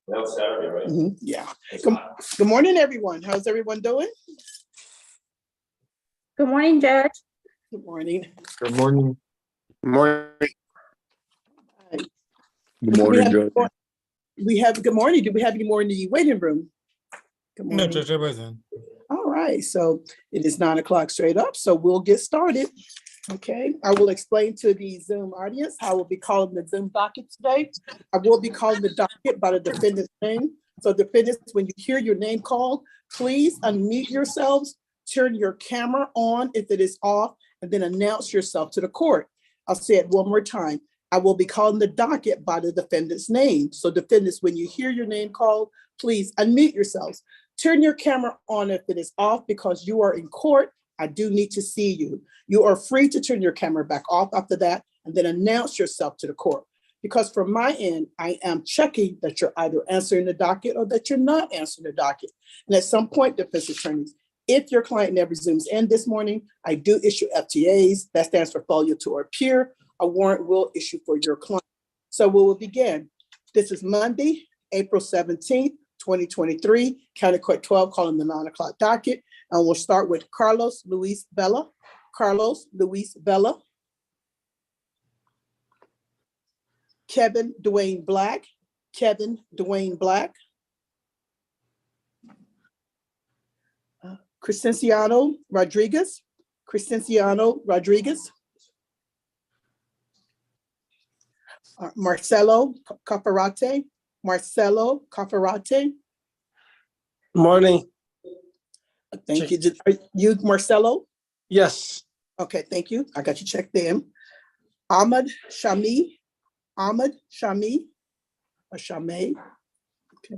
That was Saturday, right? Yeah. Good morning, everyone. How's everyone doing? Good morning, Judge. Good morning. Good morning. Good morning. Good morning, Judge. Good morning. Do we have any more in the waiting room? Good No, morning. Judge, everything. All right, so it is 9 o'clock straight up, so we'll get started. Okay, I will explain to the Zoom audience how we'll be calling the Zoom docket today. I will be calling the docket by the defendant's name. So defendants, when you hear your name called, please unmute yourselves, turn your camera on if it is off, and then announce yourself to the court. I'll say it one more time. I will be calling the docket by the defendant's name. So defendants, when you hear your name called, please unmute yourselves. Turn your camera on if it is off because you are in court. I do need to see you. You are free to turn your camera back off after that and then announce yourself to the court. Because from my end, I am checking that you're either answering the docket or that you're not answering the docket. And at some point, defense attorneys, if your client never zooms in this morning, I do issue FTAs. That stands for failure to appear. A warrant will issue for your client. So we will begin. This is Monday, April 17th, 2023, County Court 12, calling the 9 o'clock docket. And we'll start with Carlos Luis Vela. Carlos Luis Vela. Kevin Dwayne Black. Kevin Dwayne Black. Crescenciano Rodriguez. Crescenciano Rodriguez. Marcelo Cafarate. Marcelo Cafarate. Morning. Thank you. Are you Marcelo? Yes. Okay, thank you. I got you checked in. Ahmed Shami. Ahmed Shami. Or Shame. Okay.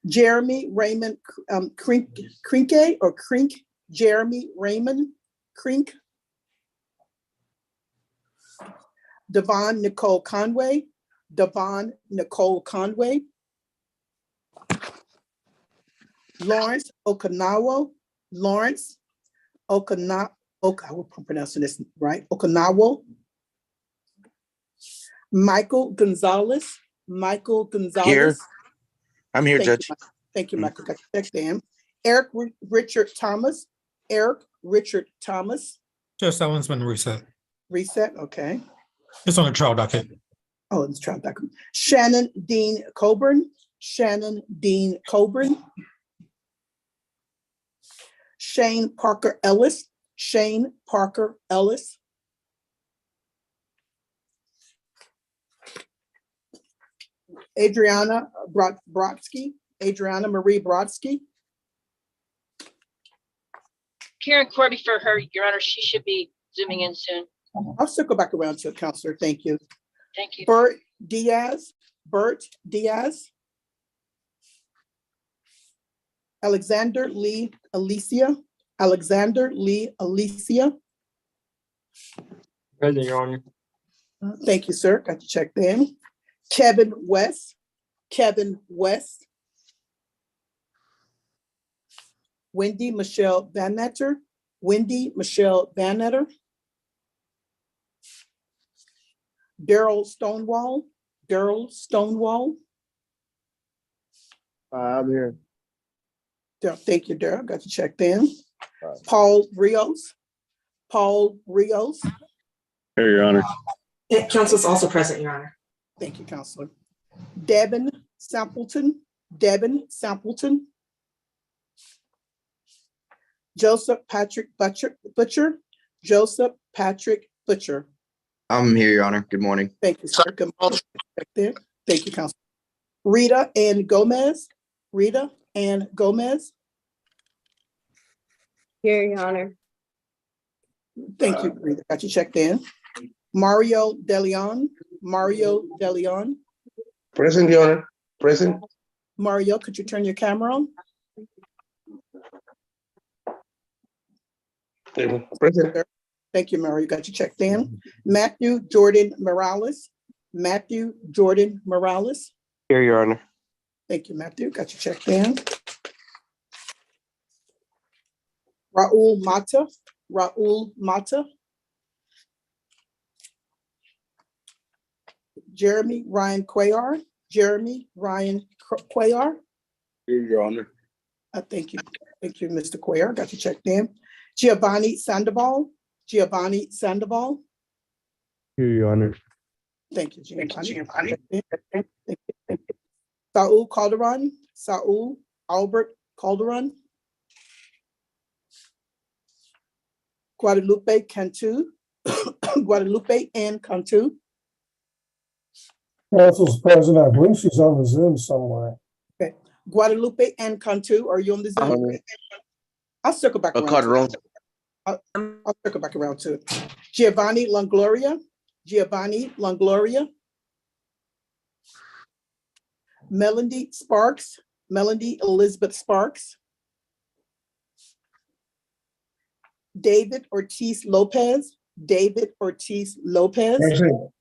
Jeremy Raymond Krinke or Crink. Jeremy Raymond Crink. Devon Nicole Conway. Devon Nicole Conway. Lawrence Okinawa. Lawrence Okinawa. I hope I'm pronouncing this right. Okinawa. Michael Gonzalez. Michael Gonzalez. Here. I'm here, Judge. Thank you, Michael. Got you checked in. Eric Richard Thomas. Eric Richard Thomas. Just that one's been reset. Reset, okay. It's on the trial docket. Oh, it's trial document. Shannon Dean Coburn. Shannon Dean Coburn. Shane Parker Ellis. Shane Parker Ellis. Adriana Brodsky. Adriana Marie Brodsky. Karen Corby for her, Your Honor. She should be zooming in soon. I'll circle back around to a counselor. Thank you. Thank you. Bert Diaz. Bert Diaz. Alexander Lee Alicia. Alexander Lee Alicia. Present, Your Honor. Thank you, sir. Got you checked in. Kevin West. Kevin West. Wendy Michelle Van Netter. Wendy Michelle Van Netter. Daryl Stonewall. Daryl Stonewall. I'm here. Thank you, Daryl. Got you checked in. Paul Rios. Paul Rios. Here, Your Honor. Council's also present, Your Honor. Thank you, Counselor. Devin Sampleton. Devin Sampleton. Joseph Patrick Butcher. Joseph Patrick Butcher. I'm here, Your Honor. Good morning. Thank you, sir. Good morning. Thank you, Counselor. Rita Ann Gomez. Rita Ann Gomez. Here, Your Honor. Thank you, Rita. Got you checked in. Mario DeLeon. Mario DeLeon. Present, Your Honor. Present. Mario, could you turn your camera on? Present. Thank you, Mario. Got you checked in. Matthew Jordan Morales. Matthew Jordan Morales. Here, Your Honor. Thank you, Matthew. Got you checked in. Raul Mata. Raul Mata. Jeremy Ryan Cuellar. Jeremy Ryan Cuellar. Here, Your Honor. Thank you. Thank you, Mr. Cuellar. Got you checked in. Giovanni Sandoval. Giovanni Sandoval. Here, Your Honor. Thank you, Giovanni. Thank you. Saul Calderon. Saul Albert Calderon. Guadalupe Cantu. Guadalupe Ann Cantu. Council's president, I believe she's on the Zoom somewhere. Guadalupe Ann Cantu, are you on the Zoom? I'll circle back around. Calderon. I'll circle back around to it. Giovanni Longloria. Giovanni Longloria. Melody Sparks. Melody Elizabeth Sparks. David Ortiz Lopez. David Ortiz Lopez. Present.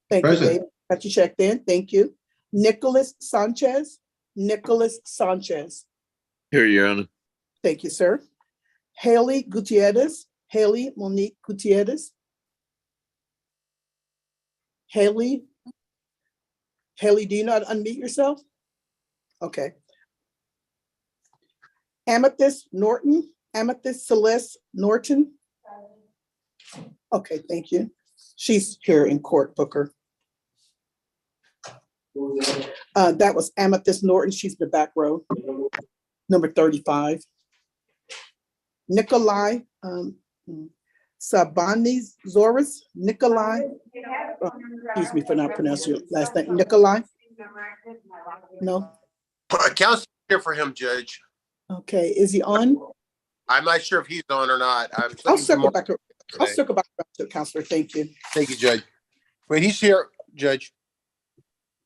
Thank you, Present. David. Got you checked in. Thank you. Nicholas Sanchez. Nicholas Sanchez. Here, Your Honor. Thank you, sir. Haley Gutierrez. Haley Monique Gutierrez. Haley. Haley, do you know how to unmute yourself? Okay. Amethyst Norton. Amethyst Celeste Norton. Okay, thank you. She's here in court, Booker. That was Amethyst Norton. She's in the back row. Number 35. Nikolai Sabanis Zoris. Nikolai. Excuse me for not pronouncing your last name. Nikolai? No? Council here for him, Judge. Okay, is he on? I'm not sure if he's on or not. I'll circle back. I'll circle back around to it, Counselor. Thank you. Thank you, Judge. Wait, he's here, Judge.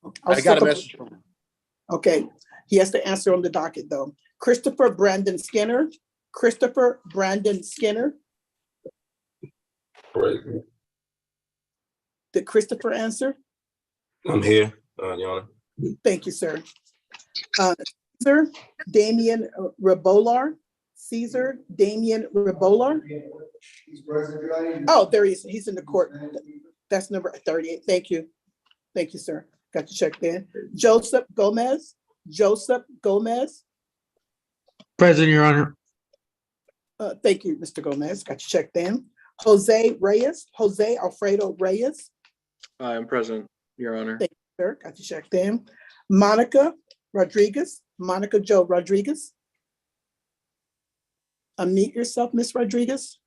I'll I got a circle- message from him. Okay, he has to answer on the docket, though. Christopher Brandon Skinner. Christopher Brandon Skinner. Did Christopher answer? I'm here, Your Honor. Thank you, sir. Caesar Damian Rebolar. Caesar Damian Rebolar. Oh, there he is. He's in the court. That's number 38. Thank you. Thank you, sir. Got you checked in. Joseph Gomez. Joseph Gomez. Present, Your Honor. Thank you, Mr. Gomez. Got you checked in. Jose Reyes. Jose Alfredo Reyes. I am present, Your Honor. Thank you, sir. Got you checked in. Monica Rodriguez. Monica Joe Rodriguez. Unmute yourself, Miss Rodriguez.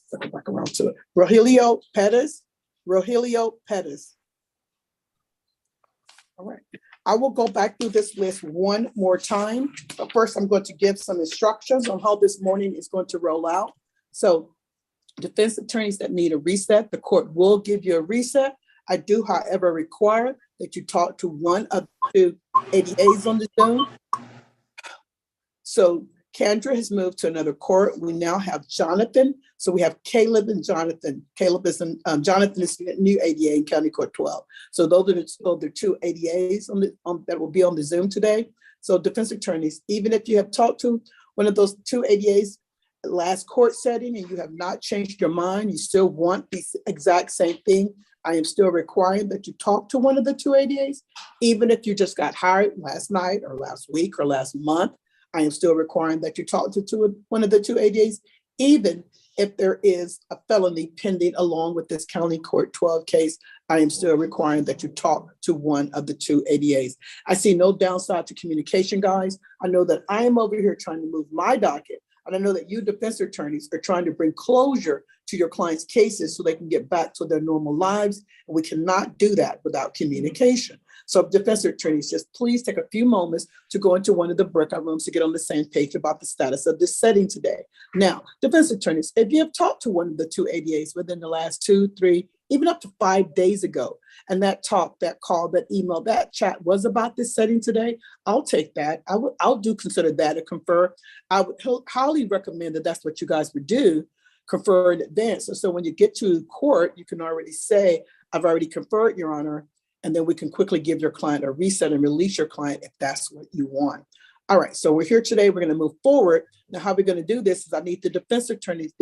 Circle back around to it. Rogelio Pettis. Rogelio Pettis. All right. I will go back through this list one more time, but first I'm going to give some instructions on how this morning is going to roll out. So defense attorneys that need a reset, the court will give you a reset. I do, however, require that you talk to one of the two ADAs on the Zoom. So Kendra has moved to another court. We now have Jonathan. So we have Caleb and Jonathan. Caleb is in, Jonathan is the new ADA in County Court 12. So those are the two ADAs that will be on the Zoom today. So defense attorneys, even if you have talked to one of those two ADAs last court setting and you have not changed your mind, you still want the exact same thing, I am still requiring that you talk to one of the two ADAs, even if you just got hired last night or last week or last month. I am still requiring that you talk to one of the two ADAs, even if there is a felony pending along with this County Court 12 case. I am still requiring that you talk to one of the two ADAs. I see no downside to communication, guys. I know that I am over here trying to move my docket. And I know that you defense attorneys are trying to bring closure to your clients' cases so they can get back to their normal lives. And we cannot do that without communication. So defense attorneys, just please take a few moments to go into one of the breakout rooms to get on the same page about the status of this setting today. Now, defense attorneys, if you have talked to one of the two ADAs within the last 2, 3, even up to 5 days ago, and that talk, that call, that email, that chat was about this setting today, I'll take that. I'll consider that a confer. I would highly recommend that that's what you guys would do, confer in advance. And so when you get to court, you can already say, I've already conferred, Your Honor, and then we can quickly give your client a reset and release your client if that's what you want. All right, so we're here today. We're going to move forward. Now, how we're going to do this is I need the defense attorneys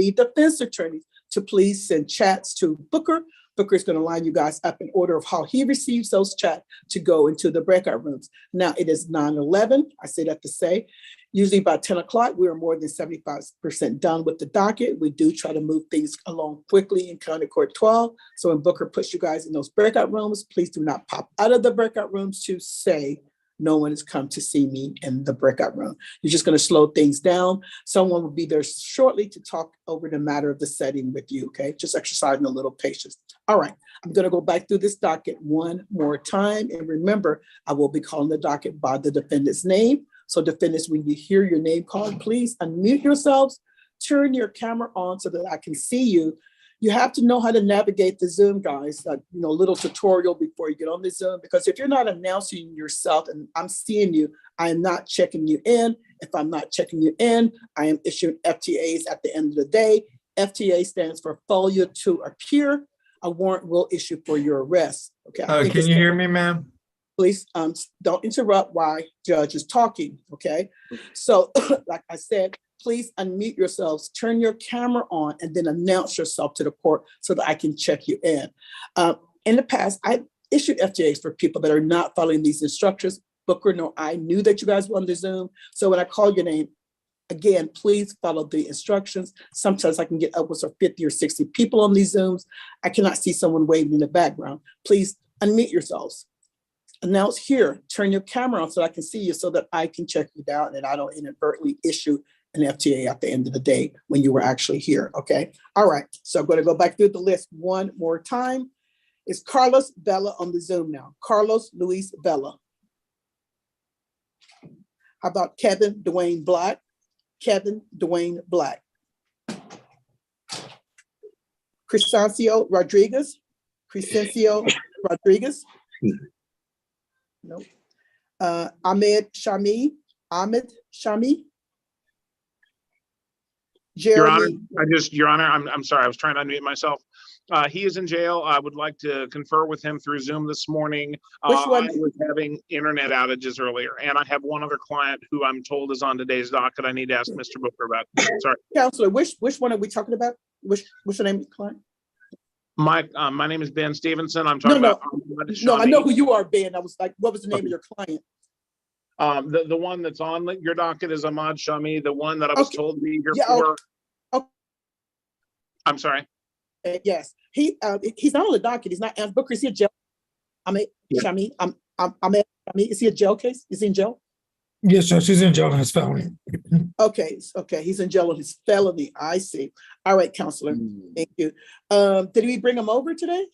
to please send chats to Booker. Booker is going to line you guys up in order of how he receives those chats to go into the breakout rooms. Now, it is 9:11. I say that to say, usually by 10 o'clock, we are more than 75% done with the docket. We do try to move things along quickly in County Court 12. So when Booker puts you guys in those breakout rooms, please do not pop out of the breakout rooms to say, no one has come to see me in the breakout room. You're just going to slow things down. Someone will be there shortly to talk over the matter of the setting with you, okay? Just exercising a little patience. All right, I'm going to go back through this docket one more time. And remember, I will be calling the docket by the defendant's name. So defendants, when you hear your name called, please unmute yourselves, turn your camera on so that I can see you. You have to know how to navigate the Zoom, guys, like, a little tutorial before you get on the Zoom, because if you're not announcing yourself and I'm seeing you, I am not checking you in. If I'm not checking you in, I am issuing FTAs at the end of the day. FTA stands for failure to appear. A warrant will issue for your arrest. Okay. Can you hear me, ma'am? Please don't interrupt while judge is talking, okay? So like I said, please unmute yourselves, turn your camera on, and then announce yourself to the court so that I can check you in. In the past, I issued FTAs for people that are not following these instructions. Booker, no, I knew that you guys were on the Zoom. So when I call your name, again, please follow the instructions. Sometimes I can get upwards of 50 or 60 people on these Zooms. I cannot see someone waving in the background. Please unmute yourselves. Announce here, turn your camera on so I can see you so that I can check you down and I don't inadvertently issue an FTA at the end of the day when you were actually here, okay? All right, so I'm gonna go back through the list one more time. It's Carlos Vela on the Zoom now. Carlos Luis Vela. How about Kevin Dwayne Black? Kevin Dwayne Black. Crescencio Rodriguez. Crescencio Rodriguez. Nope. Ahmed Shami. Ahmed Shami. Your Honor, Jeremy. Your Honor, I'm sorry, I was trying to unmute myself. He is in jail. I would like to confer with him through Zoom this morning. Which one? I was having internet outages earlier, and I have one other client who I'm told is on today's docket. I need to ask Mr. Booker about. Sorry. Counselor, which one are we talking about? What's the name of the client? My name is Ben Stevenson. I'm talking about. No, I know who you are, Ben. I was like, what was the name of your client? The one that's on your docket is Ahmad Shami. The one that I was told to be here for. Okay. I'm sorry. Yes, he's not on the docket. He's not. Booker, is he a jail? Shami. Shami. Is he a jail case? Is he in jail? Yes, sir. She's in jail on his felony. Okay. He's in jail on his felony. I see. All right, counselor. Thank you. Did we bring him over today?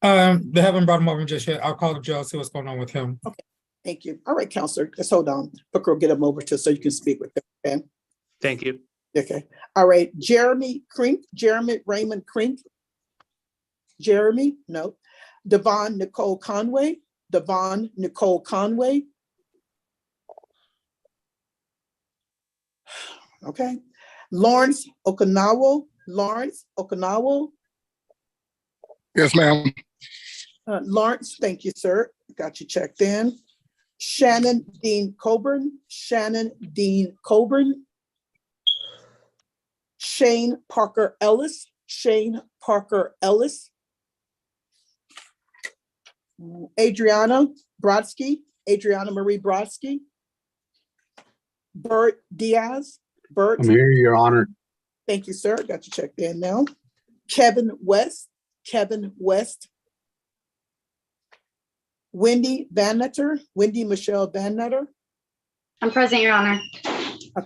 They haven't brought him over just yet. I'll call the jail, see what's going on with him. Okay. Thank you. All right, counselor. Just hold on. Booker will get him over to so you can speak with him. Okay. Thank you. Okay. All right. Jeremy Raymond Crink. Jeremy, no. Devon Nicole Conway. Okay. Lawrence Okinawa. Yes, ma'am. Lawrence, thank you, sir. Got you checked in. Shannon Dean Coburn. Shane Parker Ellis. Adriana Marie Brodsky. Bert Diaz. I'm here, Your Honor. Thank you, sir. Got you checked in now. Kevin West. Wendy Michelle Van Nutter. I'm present, Your Honor.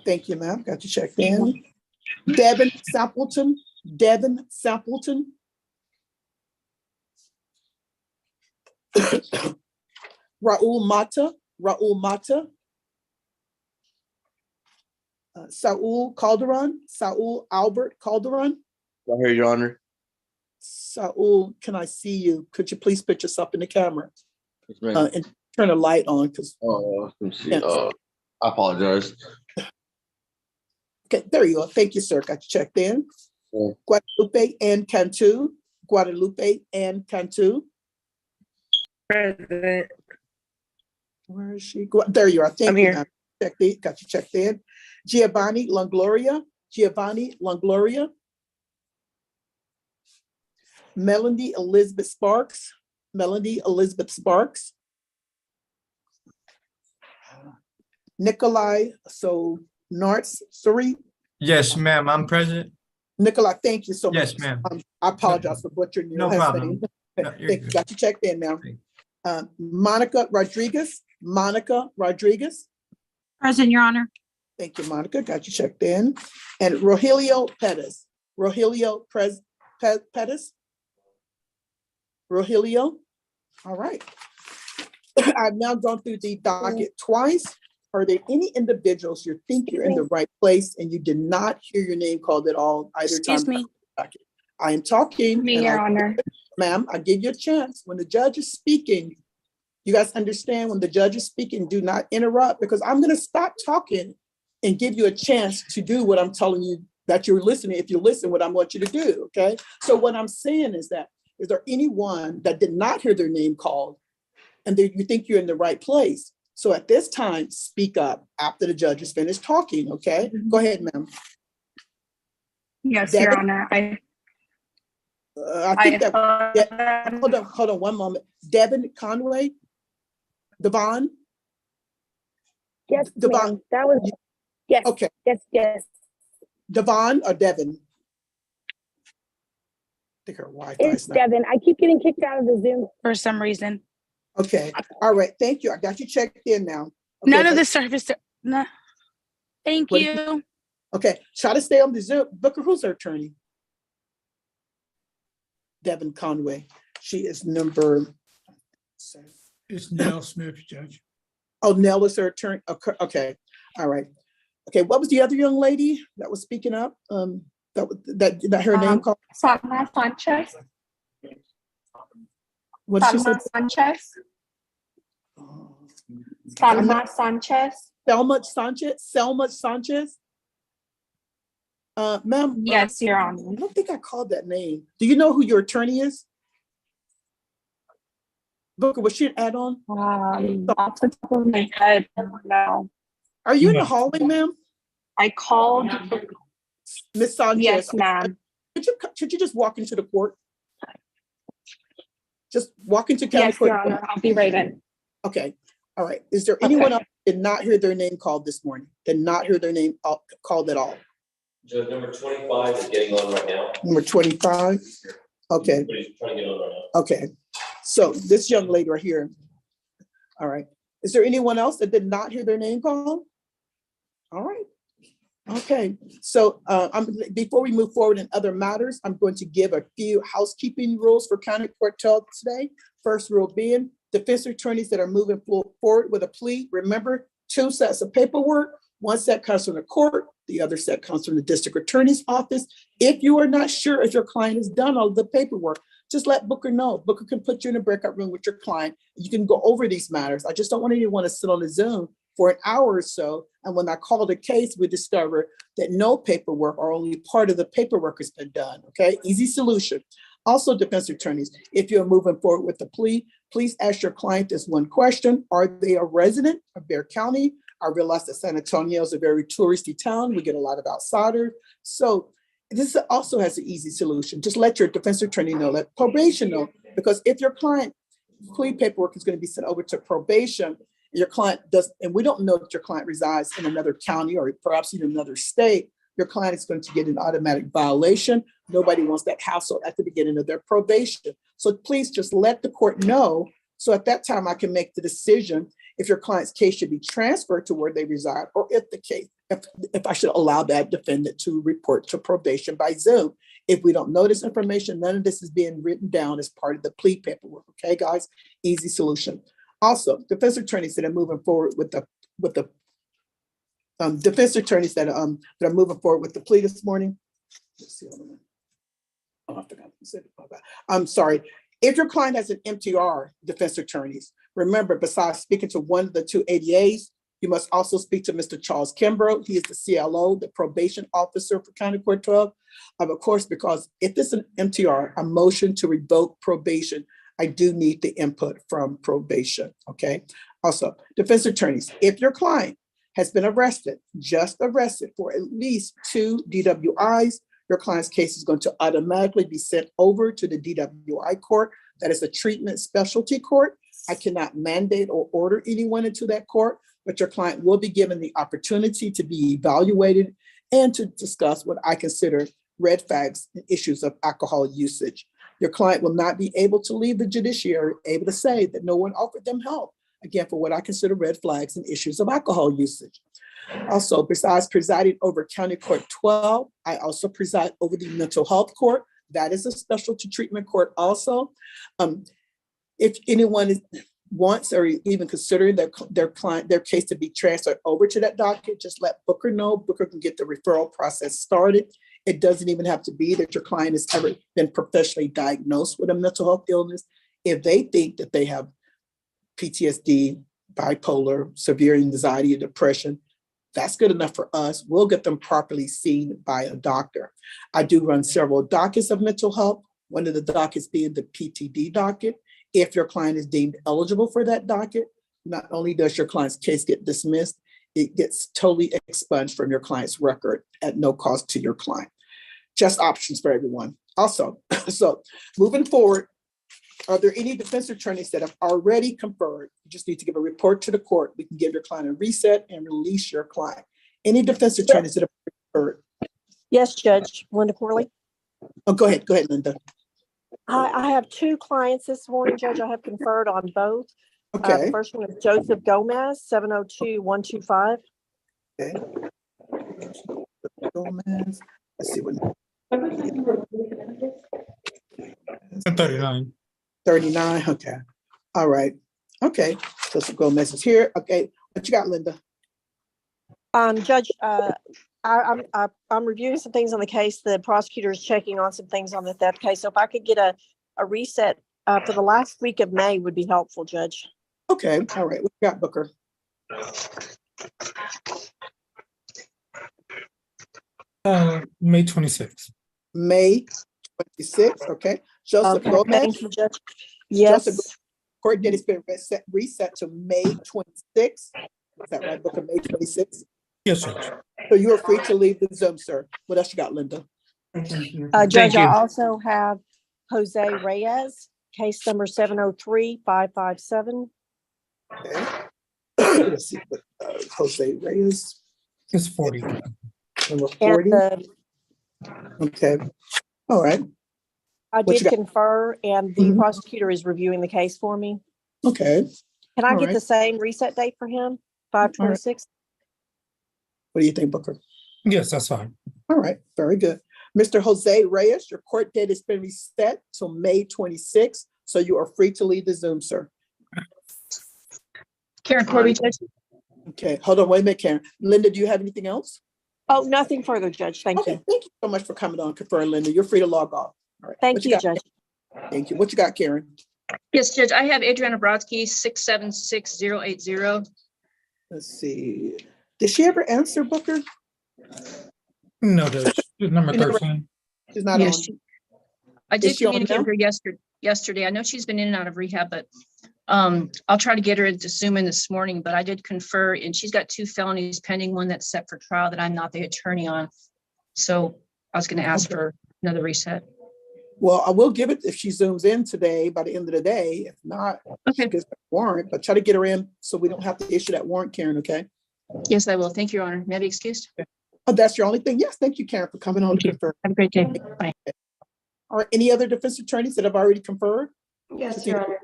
Thank you, ma'am. Got you checked in. Devin Sampleton. Raul Mata. Saul Albert Calderon. I'm here, Your Honor. Saul, can I see you? Could you please put yourself in the camera? Yes, ma'am. And turn a light on because. Let me see. I apologize. Okay, there you go. Thank you, sir. Got you checked in. Yeah. Guadalupe and Cantu. Present. Where is she? There you are. Thank I'm you, here. ma'am. got you checked in. Giovanni Longloria. Melanie Elizabeth Sparks. Nikolai Nartsuri. Yes, ma'am, I'm present. Nikolai, thank you so much. Yes, ma'am. I apologize for butchering your No last problem. name. No, you're Thank you. good. Got you checked in now. Monica Rodriguez. Present, Your Honor. Thank you, Monica. Got you checked in. And Rogelio Pettis. Rogelio. All right. I've now gone through the docket twice. Are there any individuals you think you're in the right place and you did not hear your name called at all either time? Excuse me. I am talking. Me, and Your Honor. Ma'am, I give you a chance. When the judge is speaking, you guys understand when the judge is speaking, do not interrupt because I'm going to stop talking and give you a chance to do what I'm telling you that you're listening. If you listen, what I want you to do, okay? So what I'm saying is that, is there anyone that did not hear their name called and that you think you're in the right place? So at this time, speak up after the judge is finished talking, okay? Go ahead, ma'am. Yes, Devin? Your Honor. I think hold on one moment. Devin Conway? Devon? Yes, Devon. ma'am. That was, yes. Okay. Yes. Devon or Devin? I think her Wi-Fi It's is not. Devin. I keep getting kicked out of the Zoom. For some reason. Okay. All right. Thank you. I got you checked in now. Okay, None of the service. No. Thank What- you. Okay. Try to stay on the Zoom. Booker, who's her attorney? Devin Conway. She is number. It's Nell Smith, Judge. Oh, Nell is her attorney. Okay. All right. Okay. What was the other young lady that was speaking up? That her name called? Salma Sanchez. What did she say? Sanchez. Salma Sanchez. Selma Sanchez. Ma'am. Yes, Your Honor. I don't think I called that name. Do you know who your attorney is? Booker, was she an add-on? Off the top of my head, no. Are you in the hallway, ma'am? I called. Miss Sanchez. Yes, ma'am. Could you just walk into the court? Just walk into county Yes, court. Your Honor. I'll be right in. Okay. All right. Is there anyone else who did not hear their name called this morning? Did not hear their name called at all? Judge, number 25 is getting on right now. Number 25? Okay. Everybody's trying to get on right now. Okay. So this young lady right here. All right. Is there anyone else that did not hear their name called? All right. Okay. So before we move forward in other matters, I'm going to give a few housekeeping rules for county court today. First rule being defense attorneys that are moving forward with a plea. Remember, 2 sets of paperwork. 1 set comes from the court. The other set comes from the district attorney's office. If you are not sure if your client has done all the paperwork, just let Booker know. Booker can put you in a breakout room with your client. You can go over these matters. I just don't want anyone to sit on the Zoom for an hour or so. And when I call the case, we discover that no paperwork or only part of the paperwork has been done. Okay, easy solution. Also, defense attorneys, if you're moving forward with the plea, please ask your client this one question. Are they a resident of Bexar County? I realize that San Antonio is a very touristy town. We get a lot of outsiders. So this also has an easy solution. Just let your defense attorney know, let probation know, because if your client plea paperwork is going to be sent over to probation, your client does, and we don't know that your client resides in another county or perhaps even another state, your client is going to get an automatic violation. Nobody wants that hassle at the beginning of their probation. So please just let the court know. So at that time, I can make the decision if your client's case should be transferred to where they reside, or if the case, if I should allow that defendant to report to probation by Zoom. If we don't know this information, none of this is being written down as part of the plea paperwork. Okay, guys, easy solution. Also, defense attorneys that are moving forward with the defense attorneys that are moving forward with the plea this morning. Let's see. Oh, I forgot to say about that. I'm sorry. If your client has an MTR, defense attorneys, remember, besides speaking to one of the 2 ADAs, you must also speak to Mr. Charles Kimbrough. He is the CLO, the probation officer for County Court 12. Of course, because if it's an MTR, a motion to revoke probation, I do need the input from probation, okay? Also, defense attorneys, if your client has been arrested, just arrested for at least 2 DWIs, your client's case is going to automatically be sent over to the DWI court. That is a treatment specialty court. I cannot mandate or order anyone into that court, but your client will be given the opportunity to be evaluated and to discuss what I consider red flags and issues of alcohol usage. Your client will not be able to leave the judiciary able to say that no one offered them help, again, for what I consider red flags and issues of alcohol usage. Also, besides presiding over County Court 12, I also preside over the mental health court. That is a specialty treatment court also. If anyone wants or even considering their case to be transferred over to that docket, just let Booker know. Booker can get the referral process started. It doesn't even have to be that your client has ever been professionally diagnosed with a mental health illness. If they think that they have PTSD, bipolar, severe anxiety, or depression, that's good enough for us. We'll get them properly seen by a doctor. I do run several dockets of mental health, one of the dockets being the PTD docket. If your client is deemed eligible for that docket, not only does your client's case get dismissed, it gets totally expunged from your client's record at no cost to your client. Just options for everyone. Also, so moving forward, are there any defense attorneys that have already conferred? You just need to give a report to the court. We can give your client a reset and release your client. Any defense attorneys that have conferred? Yes, Judge. Linda Corley. Oh, go ahead, Linda. I have 2 clients this morning, Judge. I have conferred on both. Okay. The first one is Joseph Gomez, 702-125. Okay. Gomez. Let's see what. 39. 39. Okay. All right. Okay. Joseph Gomez is here. Okay. What you got, Linda? Judge, I'm reviewing some things on the case. The prosecutor is checking on some things on the theft case. So if I could get a reset for the last week of May would be helpful, Judge. Okay. All right. What you got, Booker? May 26th. May 26th. Okay. Joseph Gomez. Thank you, Judge. Yes. Joseph, court date has been reset to May 26th. Is that right, Booker? May 26th? Yes, Judge. So you are free to leave the Zoom, sir. What else you got, Linda? Judge, I also have Jose Reyes, case number 703-557. Okay. Let's see. Jose Reyes. It's 40. Number 40. Okay. All right. I did confer, and the prosecutor is reviewing the case for me. Okay. Can I get the same reset date for him? 5/26. What do you think, Booker? Yes, that's fine. All right. Very good. Mr. Jose Reyes, your court date has been reset till May 26th, so you are free to leave the Zoom, sir. Karen Corby, Judge. Okay. Hold on. Wait a minute, Karen. Linda, do you have anything else? Oh, nothing further, Judge. Thank you. Thank you so much for coming on, conferring, Linda. You're free to log off. All right. Thank you, Judge. Thank you. What you got, Karen? Yes, Judge, I have Adriana Brodsky, 676-080. Let's see. Did she ever answer, Booker? No, Judge. She's number 13. She's not on. I did Is she on communicate now? with her yesterday. I know she's been in and out of rehab, but I'll try to get her into Zoom in this morning, but I did confer, and she's got 2 felonies pending, one that's set for trial that I'm not the attorney on. So I was going to ask for another reset. Well, I will give it if she zooms in today by the end of the day. If not, she gets the warrant, but try to get her in so we don't have to issue that warrant, Karen, okay? Yes, I will. Thank you, Your Honor. May I be excused? Oh, that's your only thing? Yes, thank you, Karen, for coming on to confer. Have a great day. Bye. All right, any other defense attorneys that have already conferred? Yes, Your Honor.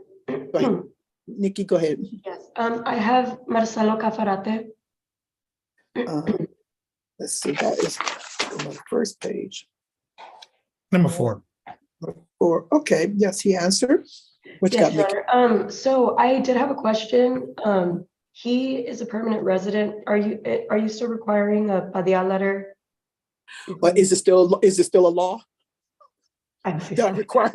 Go ahead. Nikki, go ahead. Yes, I have Marcelo Cafarate. Let's see, that is on the first page. Number 4. Or okay, yes, he answered. What you Yes, got, Your Nikki? Honor. So I did have a question. He is a permanent resident. Are you still requiring a Padilla letter? But is it still a law? Do I require?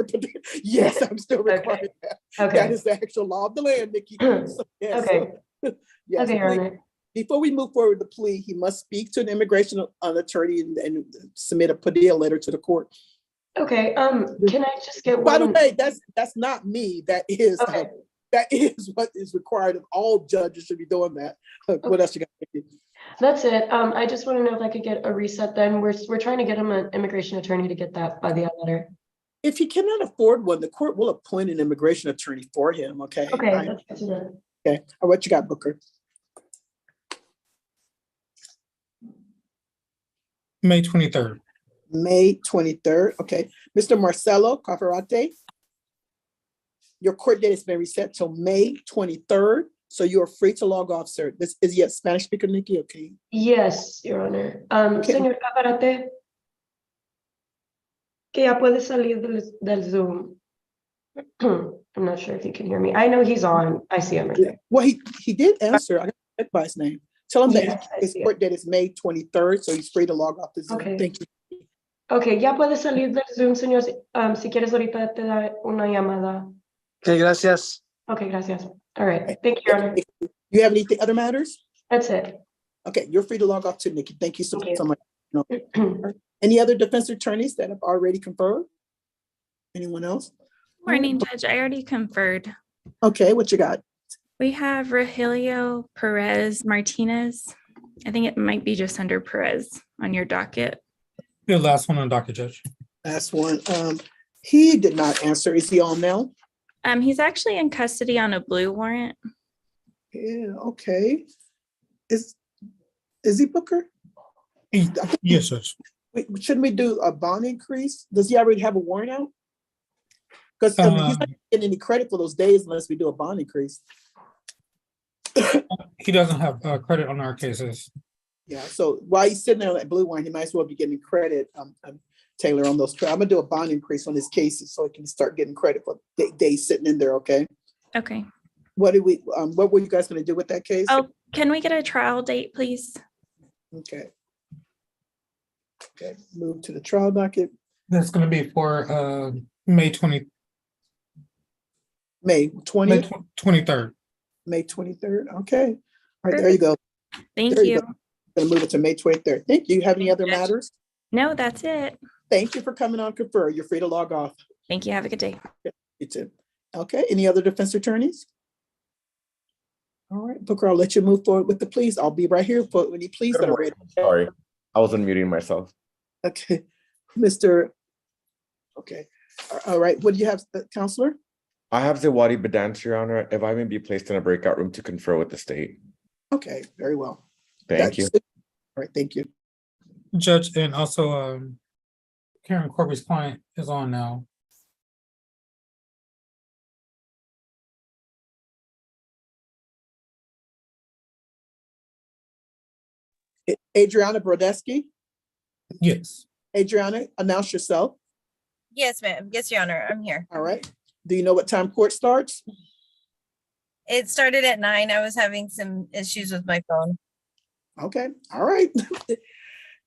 Yes, I'm still requiring that. Okay. That is the actual law of the land, Nikki. So, yes, Okay. yes, Okay, Your please. Honor. Before we move forward with the plea, he must speak to an immigration attorney and submit a Padilla letter to the court. Okay. Can I just get one? By the way, that's not me. That is Okay. That is what is required of all judges should be doing that. What else you got? That's it. I just want to know if I could get a reset then. We're trying to get him an immigration attorney to get that by the ad letter. If he cannot afford one, the court will appoint an immigration attorney for him, okay? Okay, All right. that's good to know. Okay, what you got, Booker? May 23rd. May 23rd, okay. Mr. Marcelo Cafarate, your court date has been reset till May 23rd, so you are free to log off, sir. This is yes, Spanish speaker, Nikki, okay? Yes, Your Honor. Okay. Señor Caparate, que ya puede salir del Zoom. I'm not sure if you can hear me. I know he's on. I see him right there. Well, he did answer. I got check by his name. Tell him Yes, that his court date is May 23rd, so he's free to log off the Zoom. Okay. Thank you. Okay, ya puede salir del Zoom, señor. Si quieres ahorita te da una llamada. Okay, gracias. Okay, gracias. All right. Thank you, Your Honor. You have anything other matters? That's it. Okay, you're free to log off too, Nikki. Thank you so Thank you. much. No. Any other defense attorneys that have already conferred? Anyone else? Morning, Judge. I already conferred. Okay, what you got? We have Rogelio Perez Martinez. I think it might be just under Perez on your docket. The last one on docket, Judge. Last one. He did not answer. Is he on now? He's actually in custody on a blue warrant. Yeah, okay. Is he Booker? Yes, Judge. Wait, shouldn't we do a bond increase? Does he already have a warrant out? Because he's not getting any credit for those days unless we do a bond increase. He doesn't have credit on our cases. Yeah, so while he's sitting there on that blue one, he might as well be getting credit, Taylor, on those. I'm gonna do a bond increase on his cases so he can start getting credit for days sitting in there, okay? Okay. What were you guys gonna do with that case? Oh, can we get a trial date, please? Okay. Okay, move to the trial docket. That's going to be for May 20th. May 20th? May 23rd. May 23rd, okay. All right, there you go. Thank There you. go. Gonna move it to May 23rd. Thank you. Have any other matters? No, that's it. Thank you for coming on confer. You're free to log off. Thank you. Have a good day. You too. Okay, any other defense attorneys? All right, Booker, I'll let you move forward with the pleas. I'll be right here for any pleas that are ready. Sorry, I was unmuting myself. Okay, Mr. Okay, all right, what do you have, Counselor? I have Zawadi Badance, Your Honor, if I may be placed in a breakout room to confer with the state. Okay, very well. Thank you. All right, thank you. Judge, and also Karen Corby's client is on now. Adriana Brodesky? Yes. Adriana, announce yourself. Yes, ma'am. Yes, Your Honor. I'm here. All right. Do you know what time court starts? It started at 9. I was having some issues with my phone. Okay, all right.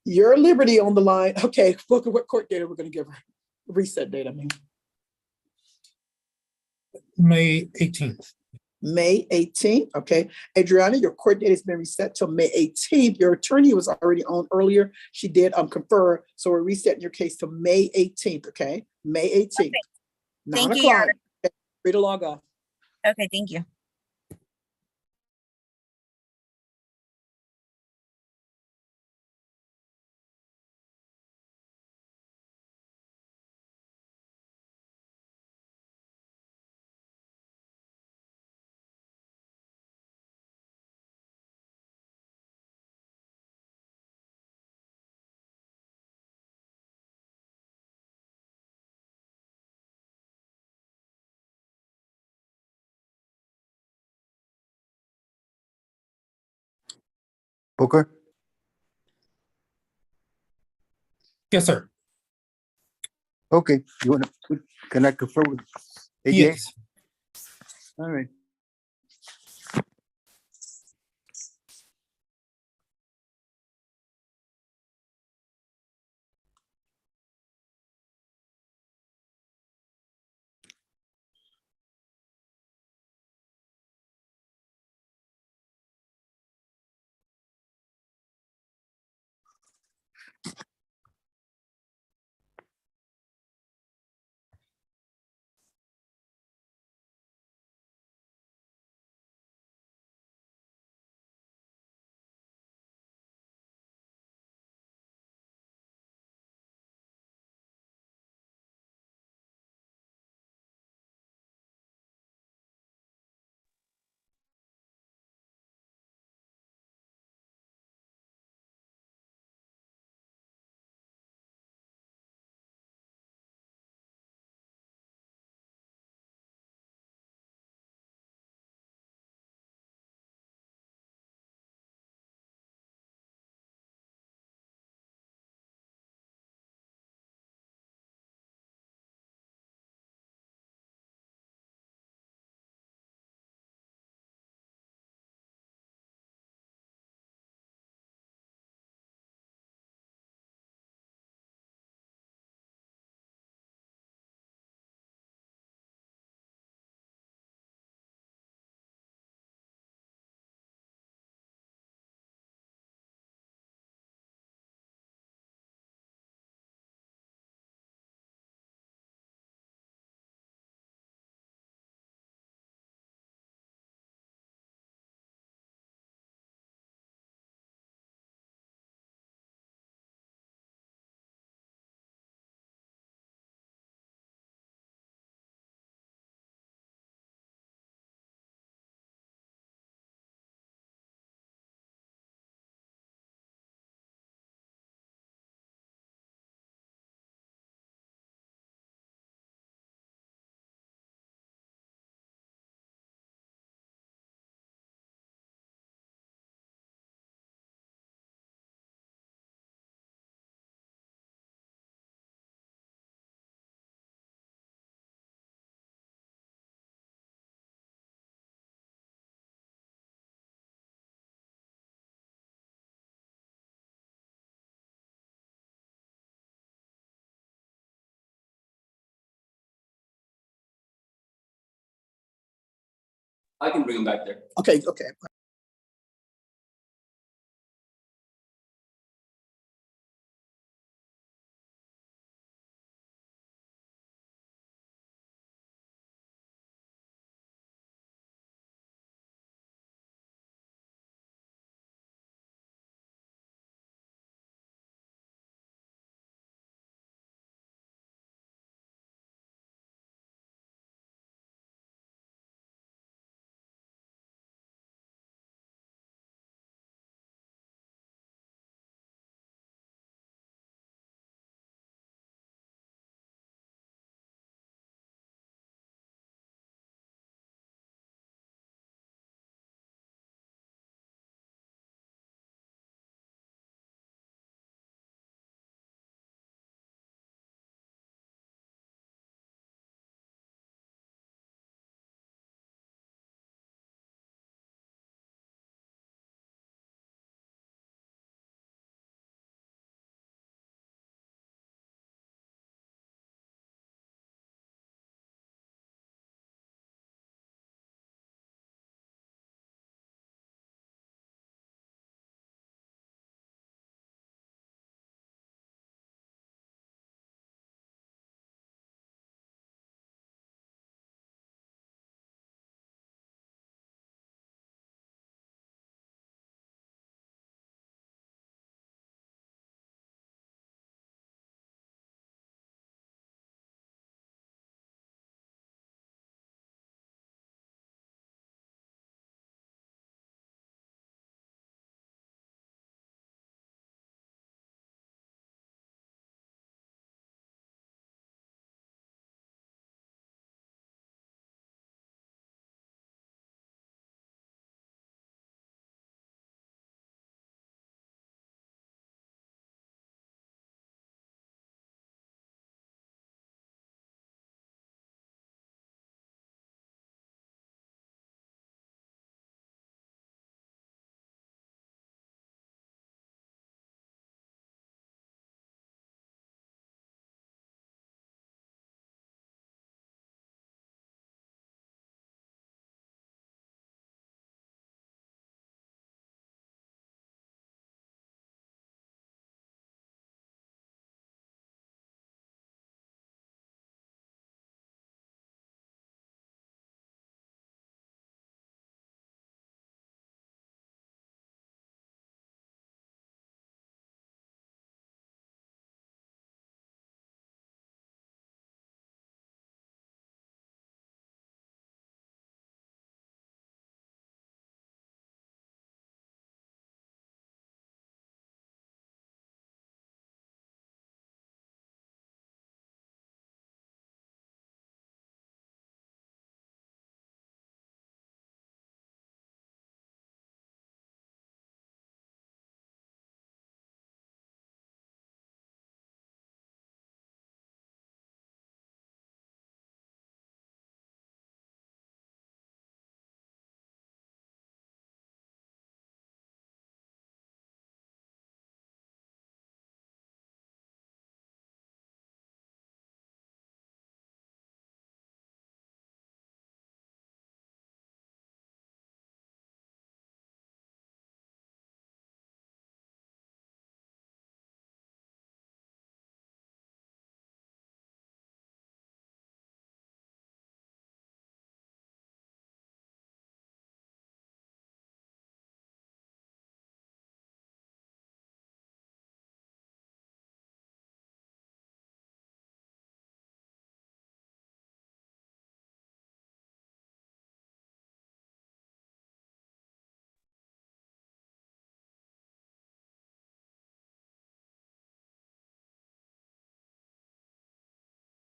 Your liberty on the line. Okay, look at what court date we're going to give her. Reset date, I mean. May 18th. May 18th, okay. Adriana, your court date has been reset till May 18th. Your attorney was already on earlier. She did confer, so we're resetting your case to May 18th, okay? May 18th. Okay. 9 Thank you, Your o'clock. Honor. Okay, free to log off. Okay, thank you. Booker? Yes, sir. Okay, you want to, can I confer with ADA? Yes. All right. I can bring him back there. Okay, okay.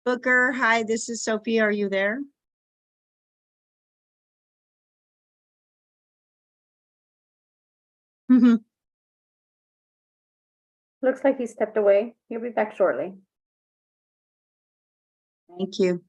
Booker, hi, this is Sophie. Are you there? Looks like he stepped away. He'll be back shortly. Thank you.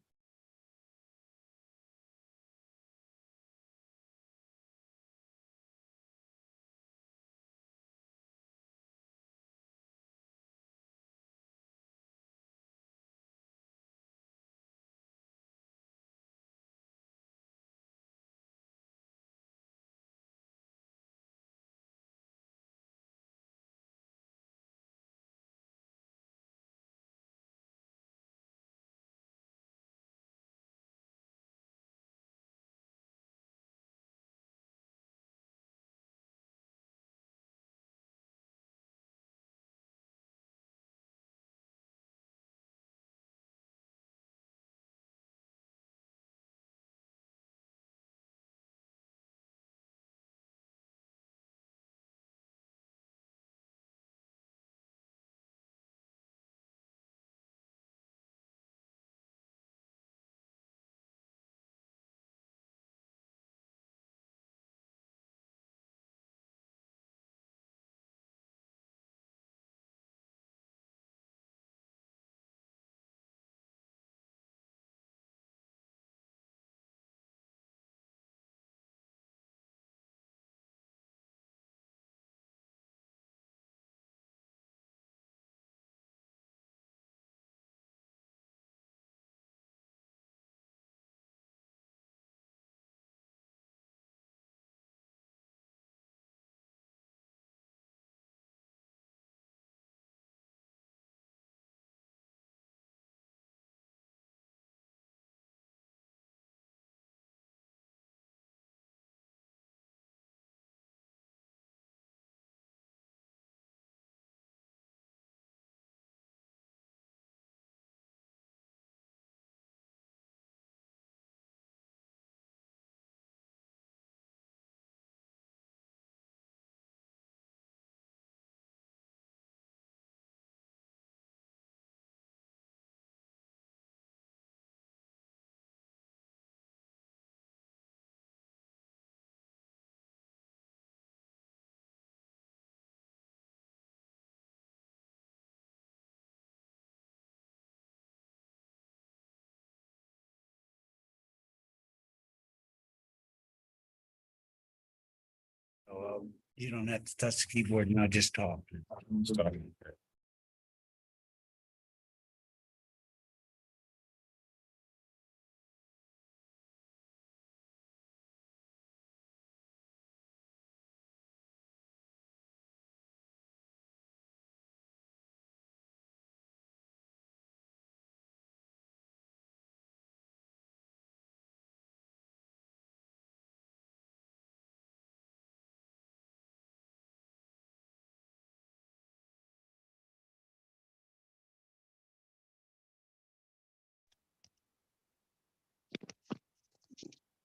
You don't have to touch the keyboard now, just talk.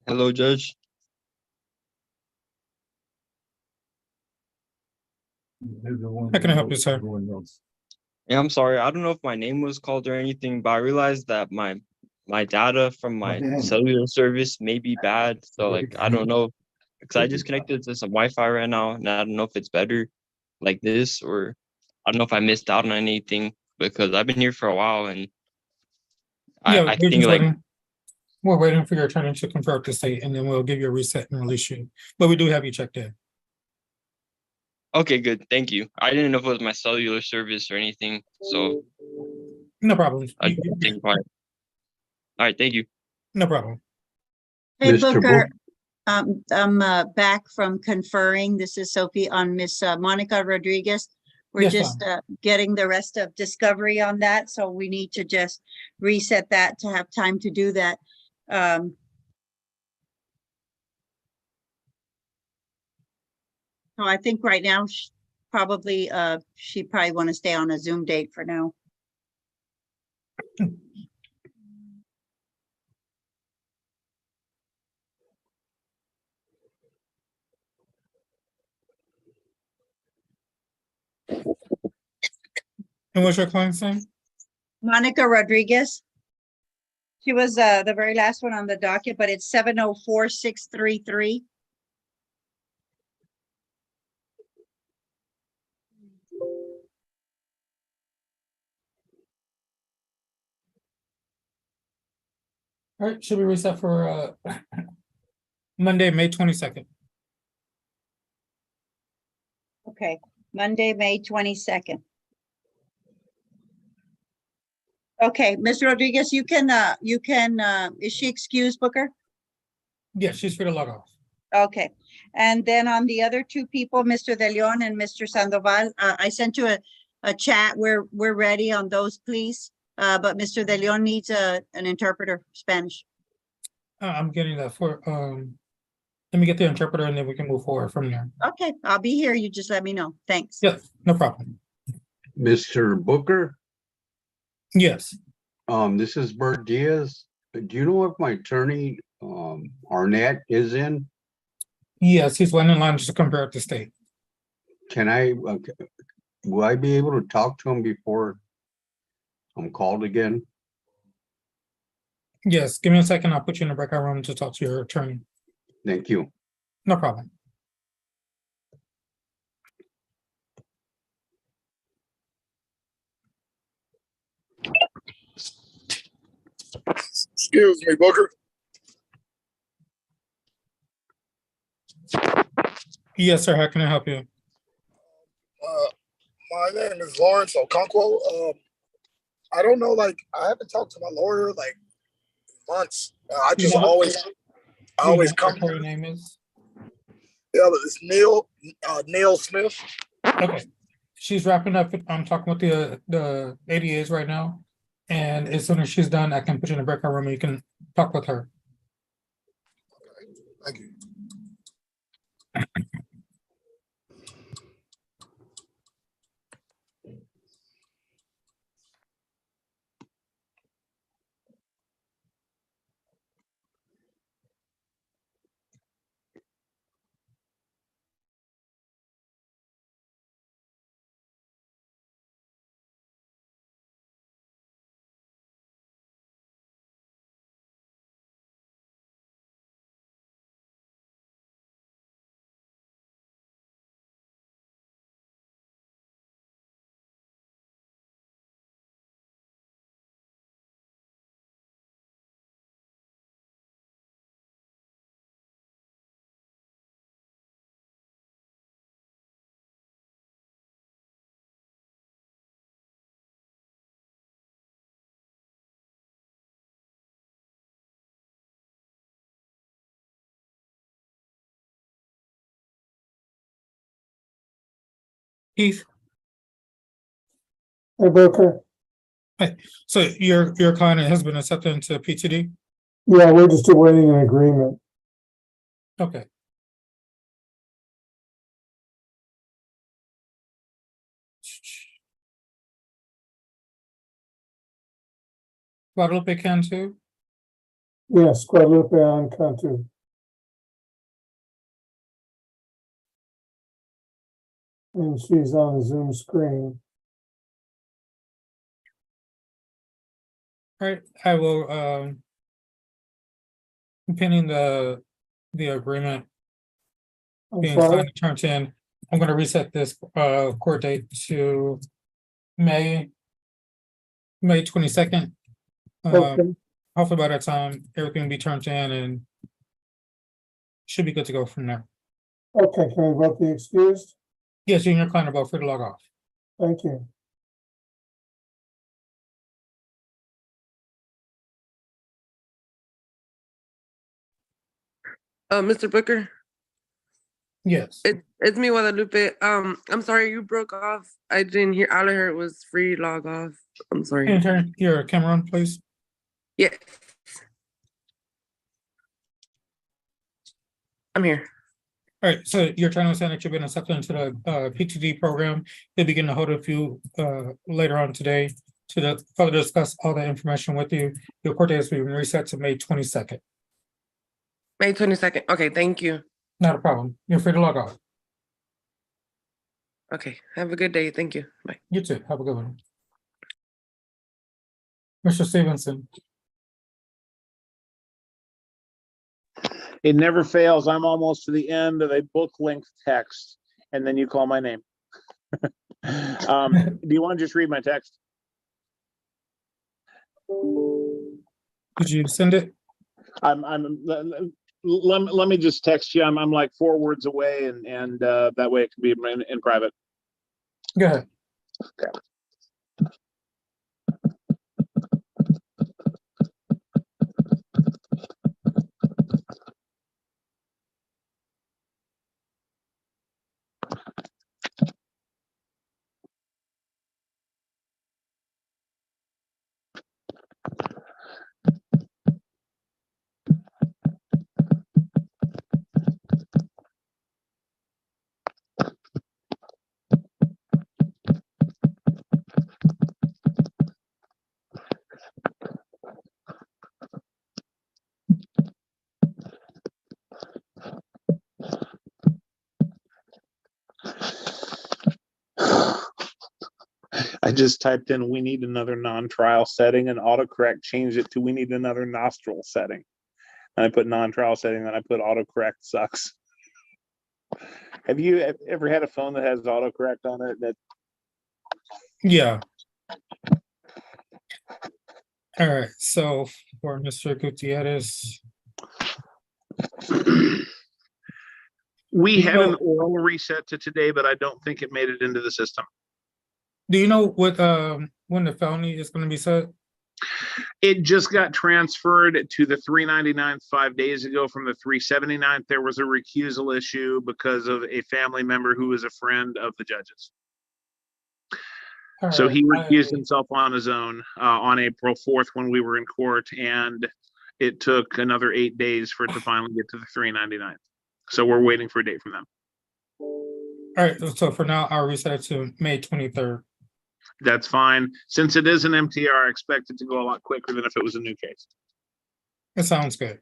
Hello, Judge. How can I help you, sir? Yeah, I'm sorry. I don't know if my name was called or anything, but I realized that my data from my cellular service may be bad. So like I don't know, because I just connected to some Wi-Fi right now, and I don't know if it's better like this, or I don't know if I missed out on anything because I've been here for a while, and Yeah, I we're think just like waiting. We're waiting for your attorney to confirm the state, and then we'll give you a reset and release you. But we do have you checked in. okay, good, thank you. I didn't know if it was my cellular service or anything, so No problem. I just think about it. All right, thank you. No problem. Hey, Mr. Booker, I'm back from conferring. This is Sophie on Miss Monica Rodriguez. We're Yes, just getting the rest of discovery on that, so we need to just reset that to have time to do that. So I think right now, she probably want to stay on a Zoom date for now. And what's your client's name? Monica Rodriguez. She was the very last one on the docket, but it's 704-633. All right, should we reset for Monday, May 22nd? Okay, Monday, May 22nd. Okay, Ms. Rodriguez, you can, is she excused, Booker? Yeah, she's free to log off. Okay, and then on the other two people, Mr. De Leon and Mr. Sandoval, I sent you a chat. We're ready on those, please. But Mr. De Leon needs an interpreter, Spanish. I'm getting that for, let me get the interpreter and then we can move forward from there. Okay, I'll be here. You just let me know. Thanks. Yeah, no problem. Mr. Booker, Yes. this is Bert Diaz. Do you know if my attorney, Arnett is in? Yes, he's waiting in line to compare it to state. Can I, will I be able to talk to him before I'm called again? Yes, give me a second. I'll put you in the breakout room to talk to your attorney. Thank you. No problem. Excuse me, Booker. Yes, sir. How can I help you? My name is Lawrence Okonkwo. I don't know, like, I haven't talked to my lawyer like months. I just always come. What your name is? Yeah, it's Neil Smith. Okay. She's wrapping up. I'm talking with the ADAs right now. And as soon as she's done, I can put you in the breakout room and you can talk with her. Thank you. Keith, Hey, Booker. so your client has been accepted into PTD? Yeah, we're just awaiting an agreement. Okay. Guadalupe Cantu, Yes, Guadalupe on Cantu. And she's on the Zoom screen. all right, I will, pending the agreement I'm being sorry. signed and turned in, I'm gonna reset this, court date to May 22nd. Okay, Hopefully by that time, everything will be turned in and should be good to go from there. okay, can we vote the excused? Yes, you and your client are both free to log off. Thank you. Mr. Booker, Yes. it's me, Guadalupe. I'm sorry you broke off. I didn't hear. All I heard was free log off. I'm sorry. Can you turn your camera on, please? Yeah. I'm here. All right, so you're trying to understand that you've been accepted into the PTD program. They'll begin to hold a few later on today to further discuss all that information with you. Your court date has been reset to May 22nd. May 22nd. Okay, thank you. Not a problem. You're free to log off. Okay, have a good day. Thank you. Bye. You too. Have a good one. Mr. Stevenson. It never fails. I'm almost to the end of a book length text, and then you call my name. Do you want to just read my text? Did you send it? Let me just text you. I'm like 4 words away, and that way it can be in private. Go ahead. Okay. I just typed in, we need another non-trial setting, and autocorrect changed it to, we need another nostril setting. And I put non-trial setting, and I put autocorrect sucks. Have you ever had a phone that has autocorrect on it? Yeah. All right. So for Mr. Gutierrez. We had an oral reset to today, but I don't think it made it into the system. Do you know what when the felony is going to be set? It just got transferred to the 399 5 days ago from the 379. There was a recusal issue because of a family member who was a friend of the judge's. So he recused himself on his own on April 4th when we were in court, and it took another 8 days for it to finally get to the 399. So we're waiting for a date from them. All right. So for now, I'll reset it to May 23rd. That's fine. Since it is an MTR, I expect it to go a lot quicker than if it was a new case. That sounds good.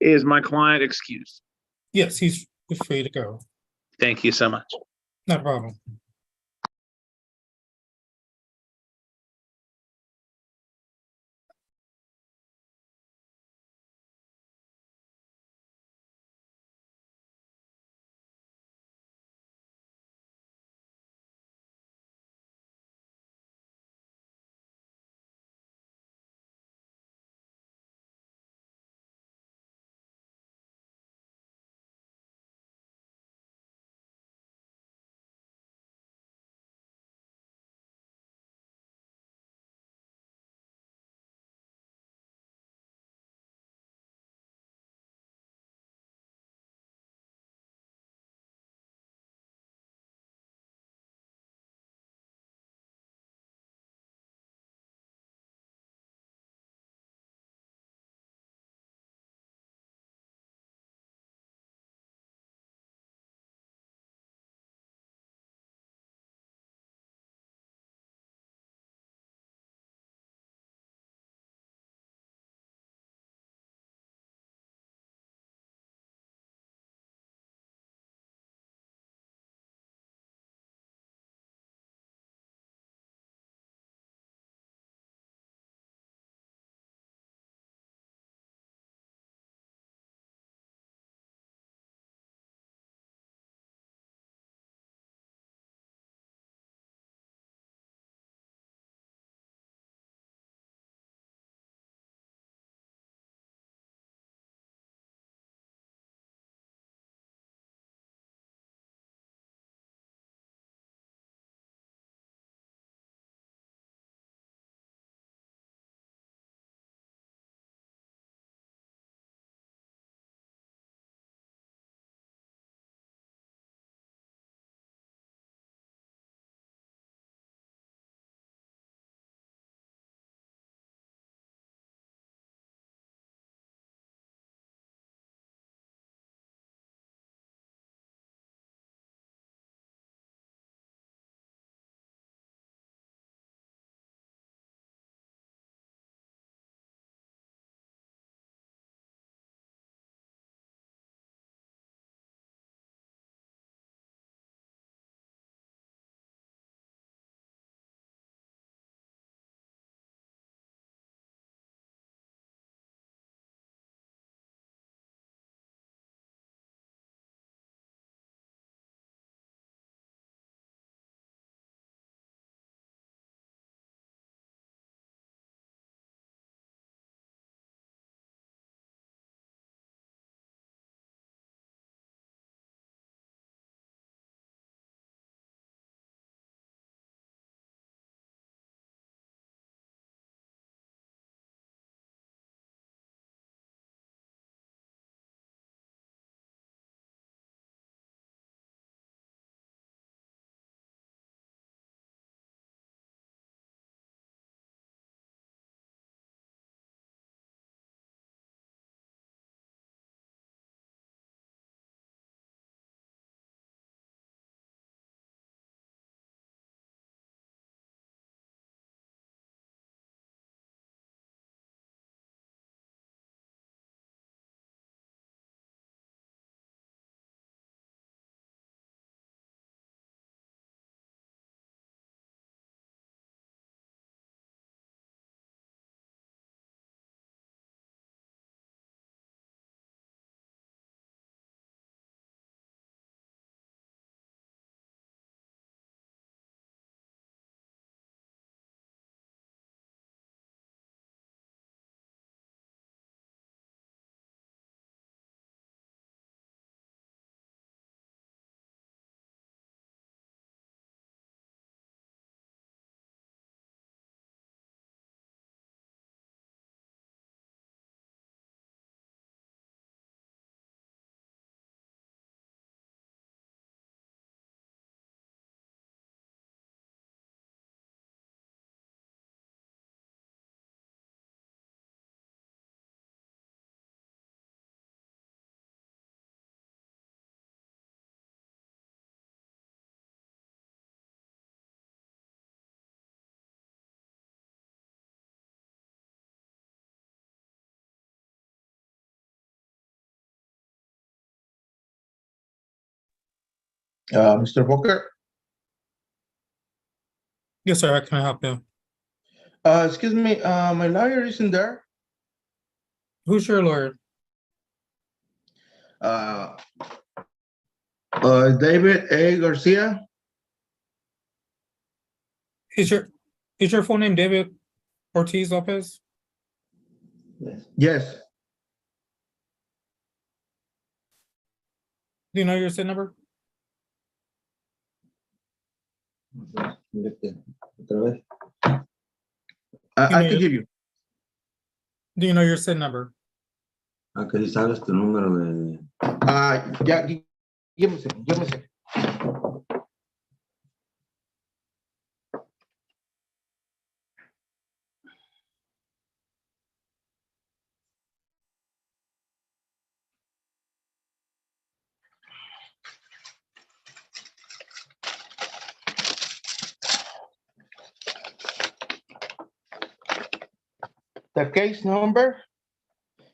Is my client excused? Yes, he's free to go. Thank you so much. No problem. Mr. Booker, Yes, sir, I can help you. excuse me, my lawyer isn't there. Who's your lawyer? Uh, David A. Garcia. Is your full name David Ortiz Lopez? Yes. Do you know your SIN number? I can give you. Do you know your SIN number? Ya, give me a second, give me a second. The case number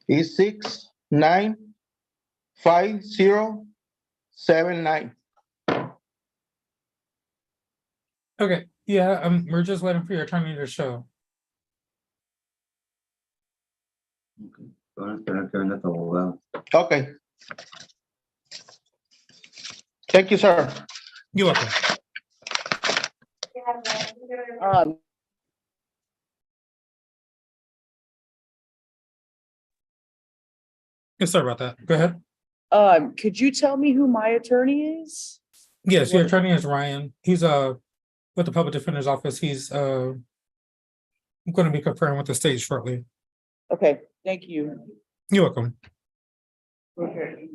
is 695079. Okay, yeah, we're just waiting for your attorney to show. Okay. Thank you, sir. You're welcome. Yes, sorry about that. Go ahead. Could you tell me who my attorney is? Yes, your attorney is Ryan. He's with the public defender's office. He's going to be conferring with the state shortly. Okay, thank you. You're welcome. Okay.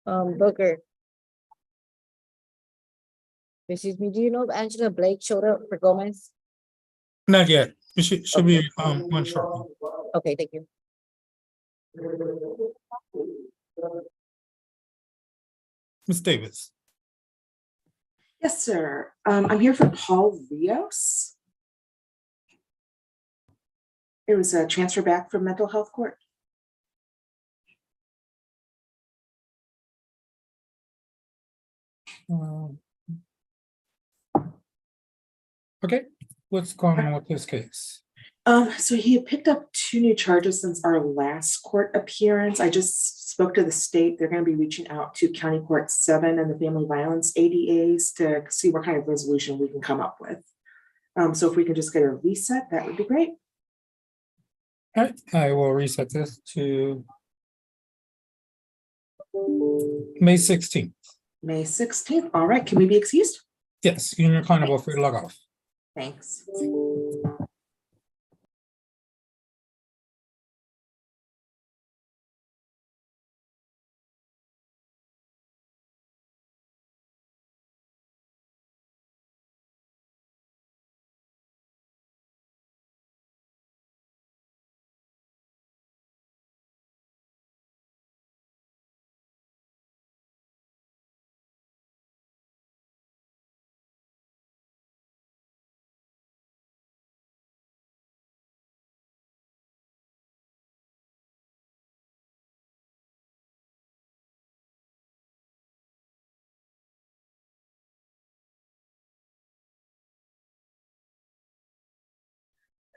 Booker. Excuse me, do you know if Angela Blake showed up for Gomez? Not yet. It should be on shortly. Okay, thank you. Ms. Davis. Yes, sir. I'm here for Paul Rios. It was a transfer back from mental health court. Okay, what's going on with this case? So he had picked up 2 new charges since our last court appearance. I just spoke to the state. They're going to be reaching out to County Court 7 and the Family Violence ADAs to see what kind of resolution we can come up with. So if we can just get a reset, that would be great. All right, I will reset this to May 16th. May 16th. All right, can we be excused? Yes, you and your client are both free to log off. Thanks.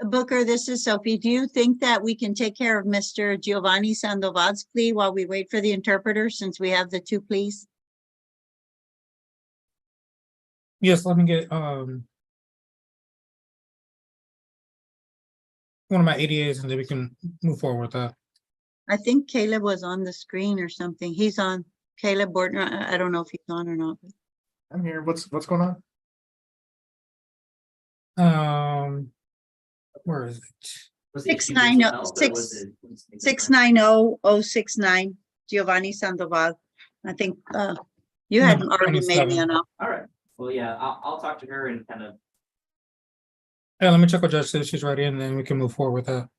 Booker, this is Sophie. Do you think that we can take care of Mr. Giovanni Sandoval's plea while we wait for the interpreter, since we have the two pleas? Yes, let me get, one of my ADAs and then we can move forward with that. I think Caleb was on the screen or something. He's on. Caleb Bortner. I don't know if he's on or not. I'm here. What's going on? Where is it? 690-069 Giovanni Sandoval. I think you had Number already made me 27. an offer. All right. Well, yeah, I'll talk to her and kind of. Yeah, let me check with Judge, see if she's ready, and then we can move forward with that.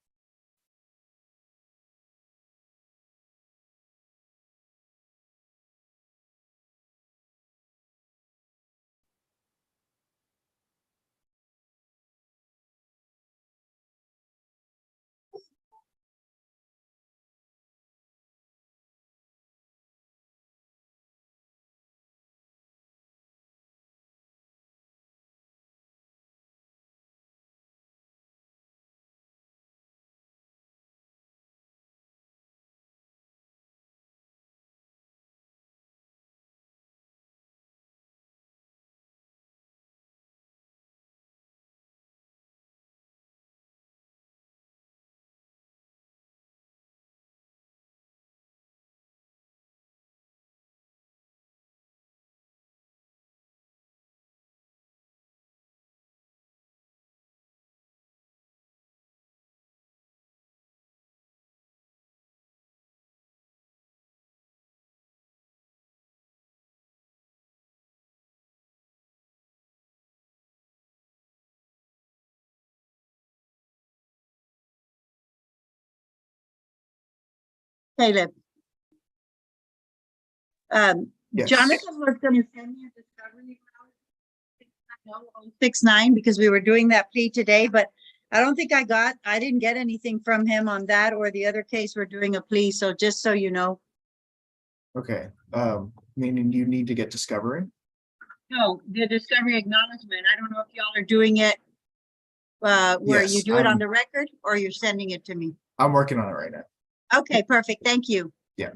Caleb. Yes. Jonathan was gonna send me a discovery route 690-069 because we were doing that plea today, but I don't think I didn't get anything from him on that or the other case we're doing a plea. So just so you know. Okay. Meaning you need to get discovery? No, the discovery acknowledgement. I don't know if y'all are doing it where you Yes, do it on the record or you're sending it to me. I'm working on it right now. Okay, perfect. Thank you. Yeah.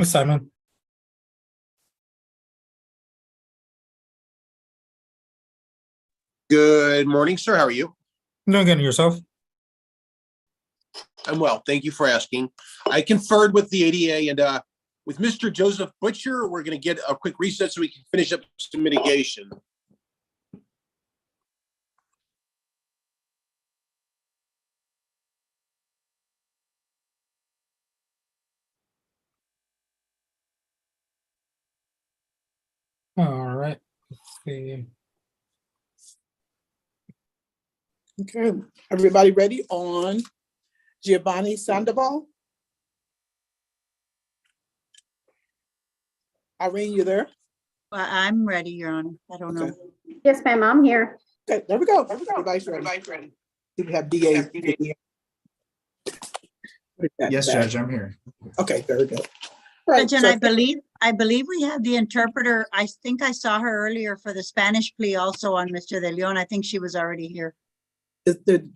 Ms. Simon, Good morning, sir. How are you? doing good, and yourself? I'm well. Thank you for asking. I conferred with the ADA and with Mr. Joseph Butcher, we're going to get a quick reset so we can finish up some mitigation. All right. Let's see. Okay, everybody ready on Giovanni Sandoval? Irene, you there? I'm ready, Your Honor. I don't know. Yes, ma'am, I'm here. Okay, there we go. Everybody's ready. Do we have DA? Yes, Judge, I'm here. Okay, very good. Right, Judge, and so- I believe we have the interpreter. I think I saw her earlier for the Spanish plea also on Mr. De Leon. I think she was already here.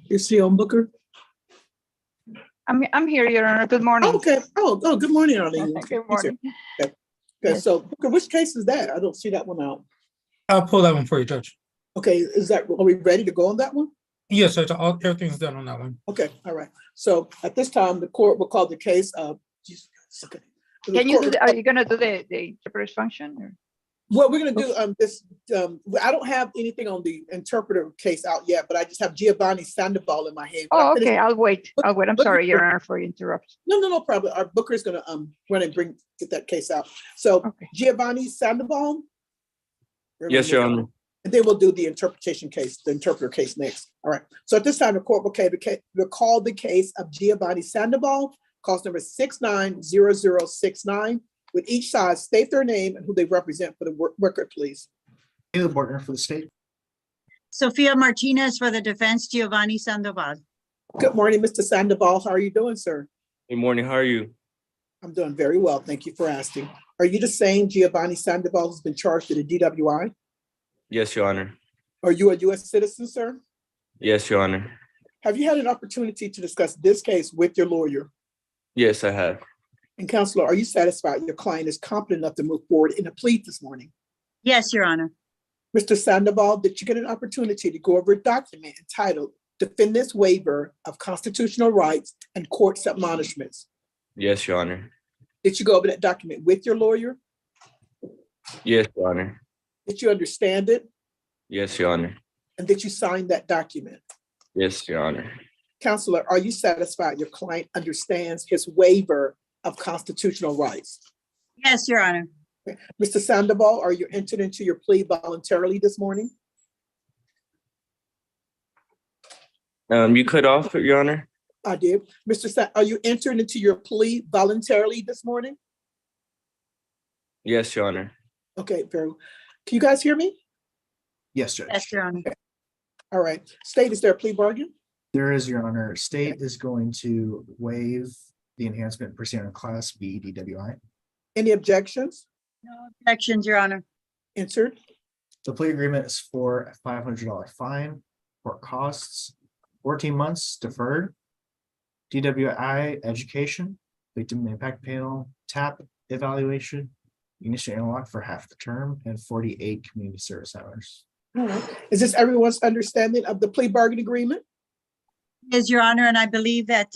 Is she on Booker? I'm here, Your Honor. Good morning. Oh, okay. Oh, good morning, Arlene. Good morning. Okay, Yes. so Booker, which case is that? I don't see that one out. I'll pull that one for you, Judge. Okay, are we ready to go on that one? Yes, Judge, everything's done on that one. Okay, all right. So at this time, the court will call the case of. Can you are you gonna do the interpreter's function? Or? What we're gonna do, I don't have anything on the interpreter case out yet, but I just have Giovanni Sandoval in my hand. When I Oh, finish- okay, I'll wait. I'm sorry, Your Honor, for interrupt. No problem. Our Booker is gonna run and get that case out. So Giovanni Sandoval. Yes, Your Honor. And then we'll do the interpreter case next. All right. So at this time, the court will call the case of Giovanni Sandoval, cause number 690069. Would each side state their name and who they represent for the record, please? Caleb Bortner for the state. Sophia Martinez for the defense, Giovanni Sandoval. Good morning, Mr. Sandoval. How are you doing, sir? Good morning. How are you? I'm doing very well. Thank you for asking. Are you the same Giovanni Sandoval who's been charged with a DWI? Yes, Your Honor. Are you a U.S. citizen, sir? Yes, Your Honor. Have you had an opportunity to discuss this case with your lawyer? Yes, I have. And Counselor, are you satisfied your client is competent enough to move forward in a plea this morning? Yes, Your Honor. Mr. Sandoval, did you get an opportunity to go over a document entitled Defendant's Waiver of Constitutional Rights and Court's Admonishments? Yes, Your Honor. Did you go over that document with your lawyer? Yes, Your Honor. Did you understand it? Yes, Your Honor. And did you sign that document? Yes, Your Honor. Counselor, are you satisfied your client understands his waiver of constitutional rights? Yes, Your Honor. Okay. Mr. Sandoval, are you entered into your plea voluntarily this morning? You cut off, Your Honor? I did. Are you entered into your plea voluntarily this morning? Yes, Your Honor. Okay, very well. Can you guys hear me? Yes, Judge. Yes, Your Honor. All right. State, is there a plea bargain? There is, Your Honor. State is going to waive the enhancement pursuant to Class B DWI. Any objections? No objections, Your Honor. Entered. The plea agreement is for a $500 fine for costs, 14 months deferred, DWI education, victim impact panel, TAP evaluation, initial analog for half the term, and 48 community service hours. All right. Is this everyone's understanding of the plea bargain agreement? Yes, Your Honor, and I believe that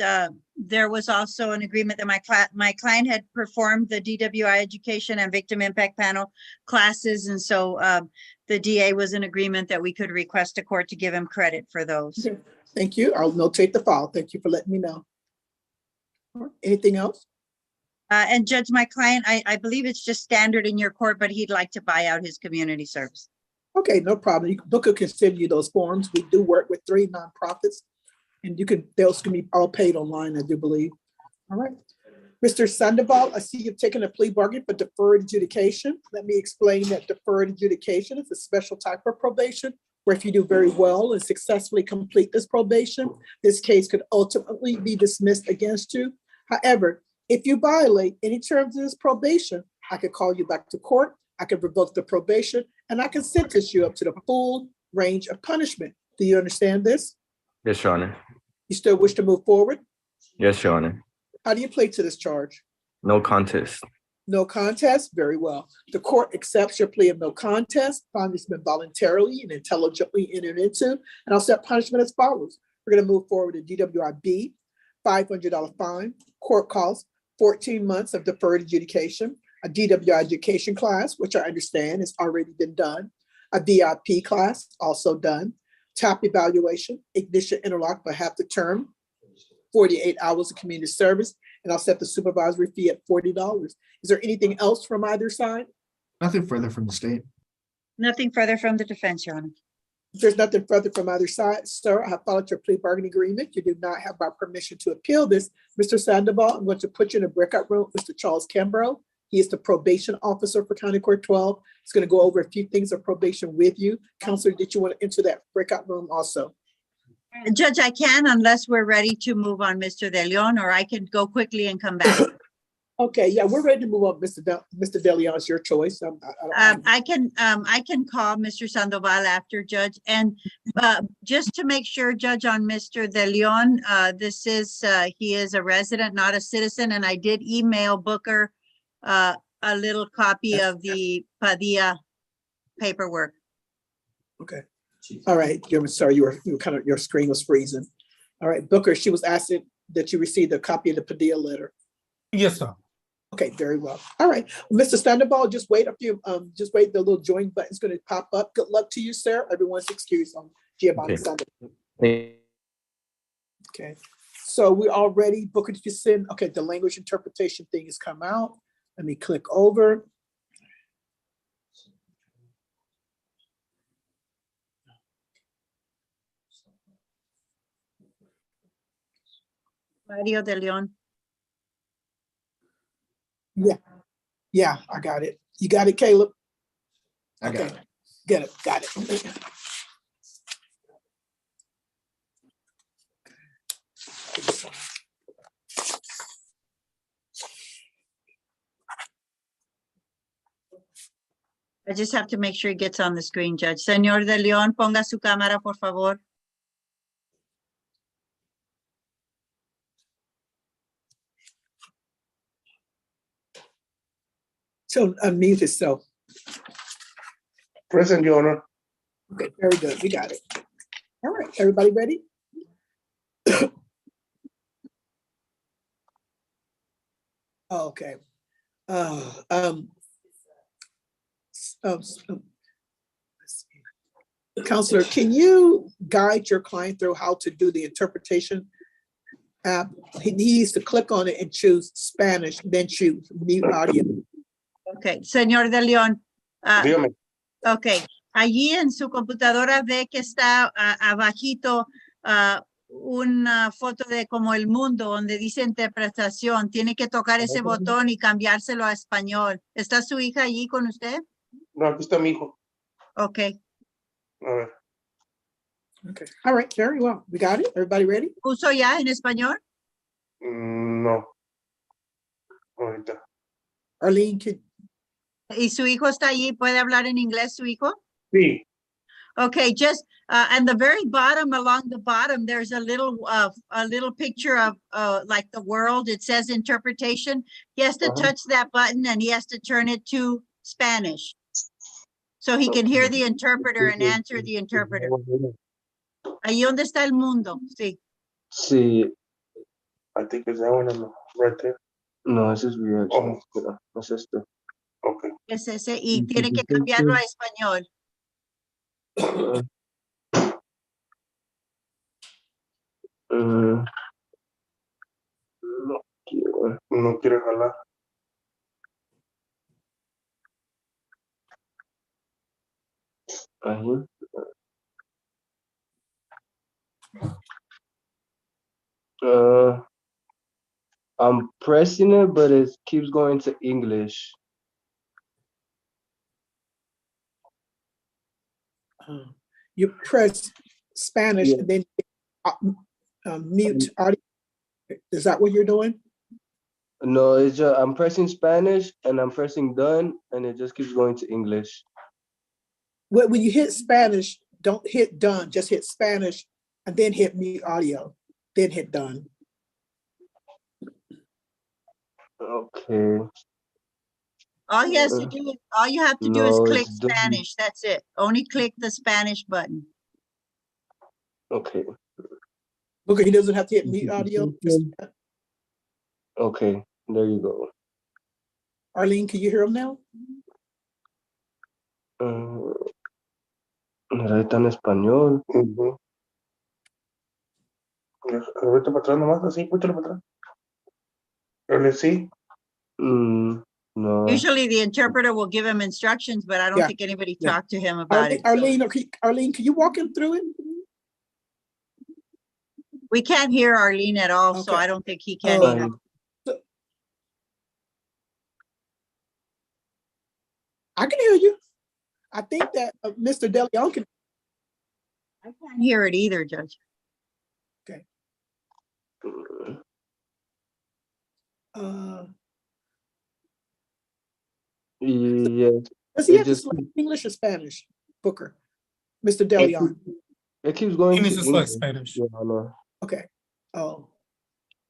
there was also an agreement that my client had performed the DWI education and victim impact panel classes, and so the DA was in agreement that we could request a court to give him credit for those. Okay. Thank you. I'll notate the file. Thank you for letting me know. All right. Anything else? And Judge, my client, I believe it's just standard in your court, but he'd like to buy out his community service. Okay, no problem. Booker can send you those forms. We do work with 3 nonprofits, and those can be all paid online, I do believe. All right. Mr. Sandoval, I see you've taken a plea bargain for deferred adjudication. Let me explain that deferred adjudication is a special type of probation where if you do very well and successfully complete this probation, this case could ultimately be dismissed against you. However, if you violate any terms of this probation, I could call you back to court, I could revoke the probation, and I can sentence you up to the full range of punishment. Do you understand this? Yes, Your Honor. You still wish to move forward? Yes, Your Honor. How do you plead to this charge? No contest. No contest, very well. The court accepts your plea of no contest. Finding has been voluntarily and intelligently entered into, and I'll set punishment as follows. We're going to move forward to DWIB, $500 fine, court costs, 14 months of deferred adjudication, a DWI education class, which I understand has already been done, a VIP class, also done, TAP evaluation, ignition interlock for half the term, 48 hours of community service, and I'll set the supervisory fee at $40. Is there anything else from either side? Nothing further from the state. Nothing further from the defense, Your Honor. If there's nothing further from either side, sir, I have followed your plea bargaining agreement. You do not have my permission to appeal this. Mr. Sandoval, I'm going to put you in a breakout room with Mr. Charles Kimbrough. He is the probation officer for County Court 12. He's going to go over a few things of probation with you. Counselor, did you want to enter that breakout room also? Judge, I can unless we're ready to move on Mr. De Leon, or I can go quickly and come back. Okay, yeah, we're ready to move on, Mr. De Leon. It's your choice. I can call Mr. Sandoval after, Judge, and just to make sure, Judge, on Mr. De Leon, this is he is a resident, not a citizen, and I did email Booker a little copy of the Padilla paperwork. Okay. All right. I'm sorry, you were kind of, your screen was freezing. All right, Booker, she was asking that you received a copy of the Padilla letter. Yes, sir. Okay, very well. All right, Mr. Sandoval, just wait a few, just wait, the little join button's going to pop up. Good luck to you, sir. Everyone's excused on Giovanni Sandoval. Okay, so we're all ready. Booker, did you send? Okay, the language interpretation thing has come out. Let me click over. Mario De Leon. Yeah, I got it. You got it, Caleb? I got it. Get it, got it. I just have to make sure it gets on the screen, Judge. Señor De Leon, ponga su cámara, por favor. So unmute yourself. Present, Your Honor. Okay, very good. We got it. All right, everybody ready? Okay. Counselor, can you guide your client through how to do the interpretation app? He needs to click on it and choose Spanish, then choose mute audio. Okay, señor De Leon. Dígame. Ok, allí en su computadora ve que está abajito una foto de como el mundo donde dice interpretación. Tiene que tocar ese botón y cambiárselo a español. ¿Está su hija allí con usted? No, aquí está mi hijo. Ok. A ver. Okay, all right, very well. We got it. Everybody ready? ¿Puso ya en español? No. Ahorita. Arlene, can... ¿Y su hijo está allí? ¿Puede hablar en inglés su hijo? Sí. Okay, just and the very bottom, along the bottom, there's a little picture of like the world. It says interpretation. He has to touch that button and he has to turn it to Spanish, so he can hear the interpreter and answer the interpreter. Ahí donde está el mundo, sí. Sí. I think it's that one right there. No, ese es reaction. No es este. Okay. Es ese, y tiene que cambiarlo a español. No quiere jalar. Ahí. I'm pressing it, but it keeps going to English. You press Spanish and then mute audio. Is that what you're doing? No, it's just I'm pressing Spanish and I'm pressing done, and it just keeps going to English. When you hit Spanish, don't hit done. Just hit Spanish and then hit mute audio. Then hit done. Okay. All he has to do, all you have to do is No, click it's done. Spanish. That's it. Only click the Spanish button. Okay. Booker, he doesn't have to hit mute audio. Okay, there you go. Arlene, can you hear him now? Mira, está en español. Vete para atrás nomás, así, échalo para atrás. Dale, sí. No. Usually the interpreter will give him instructions, but I don't Yeah. think anybody Yeah. talked to him about it. Arlene, can you walk him through it? We can't hear Arlene at all, so Okay. I don't think he can Oh. either. I can hear you. I think that Mr. DeLeon can. I can't hear it either, Judge. Okay. Yes. Does he It have to just select English or Spanish, Booker? Mr. DeLeon. it keeps going He to needs to select English. Spanish. Your Honor. Okay. Oh.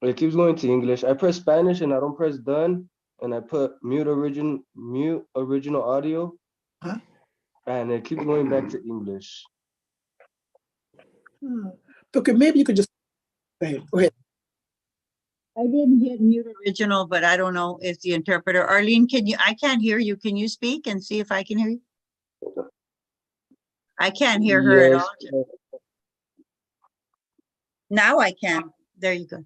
It keeps going to English. I press Spanish and I don't press done, and I put mute original audio, and it keeps going back to English. Booker, maybe you could just go ahead. I didn't hit mute original, but I don't know if the interpreter, Arlene, I can't hear you. Can you speak and see if I can hear you? I can't hear her at all. Now I can. There you go.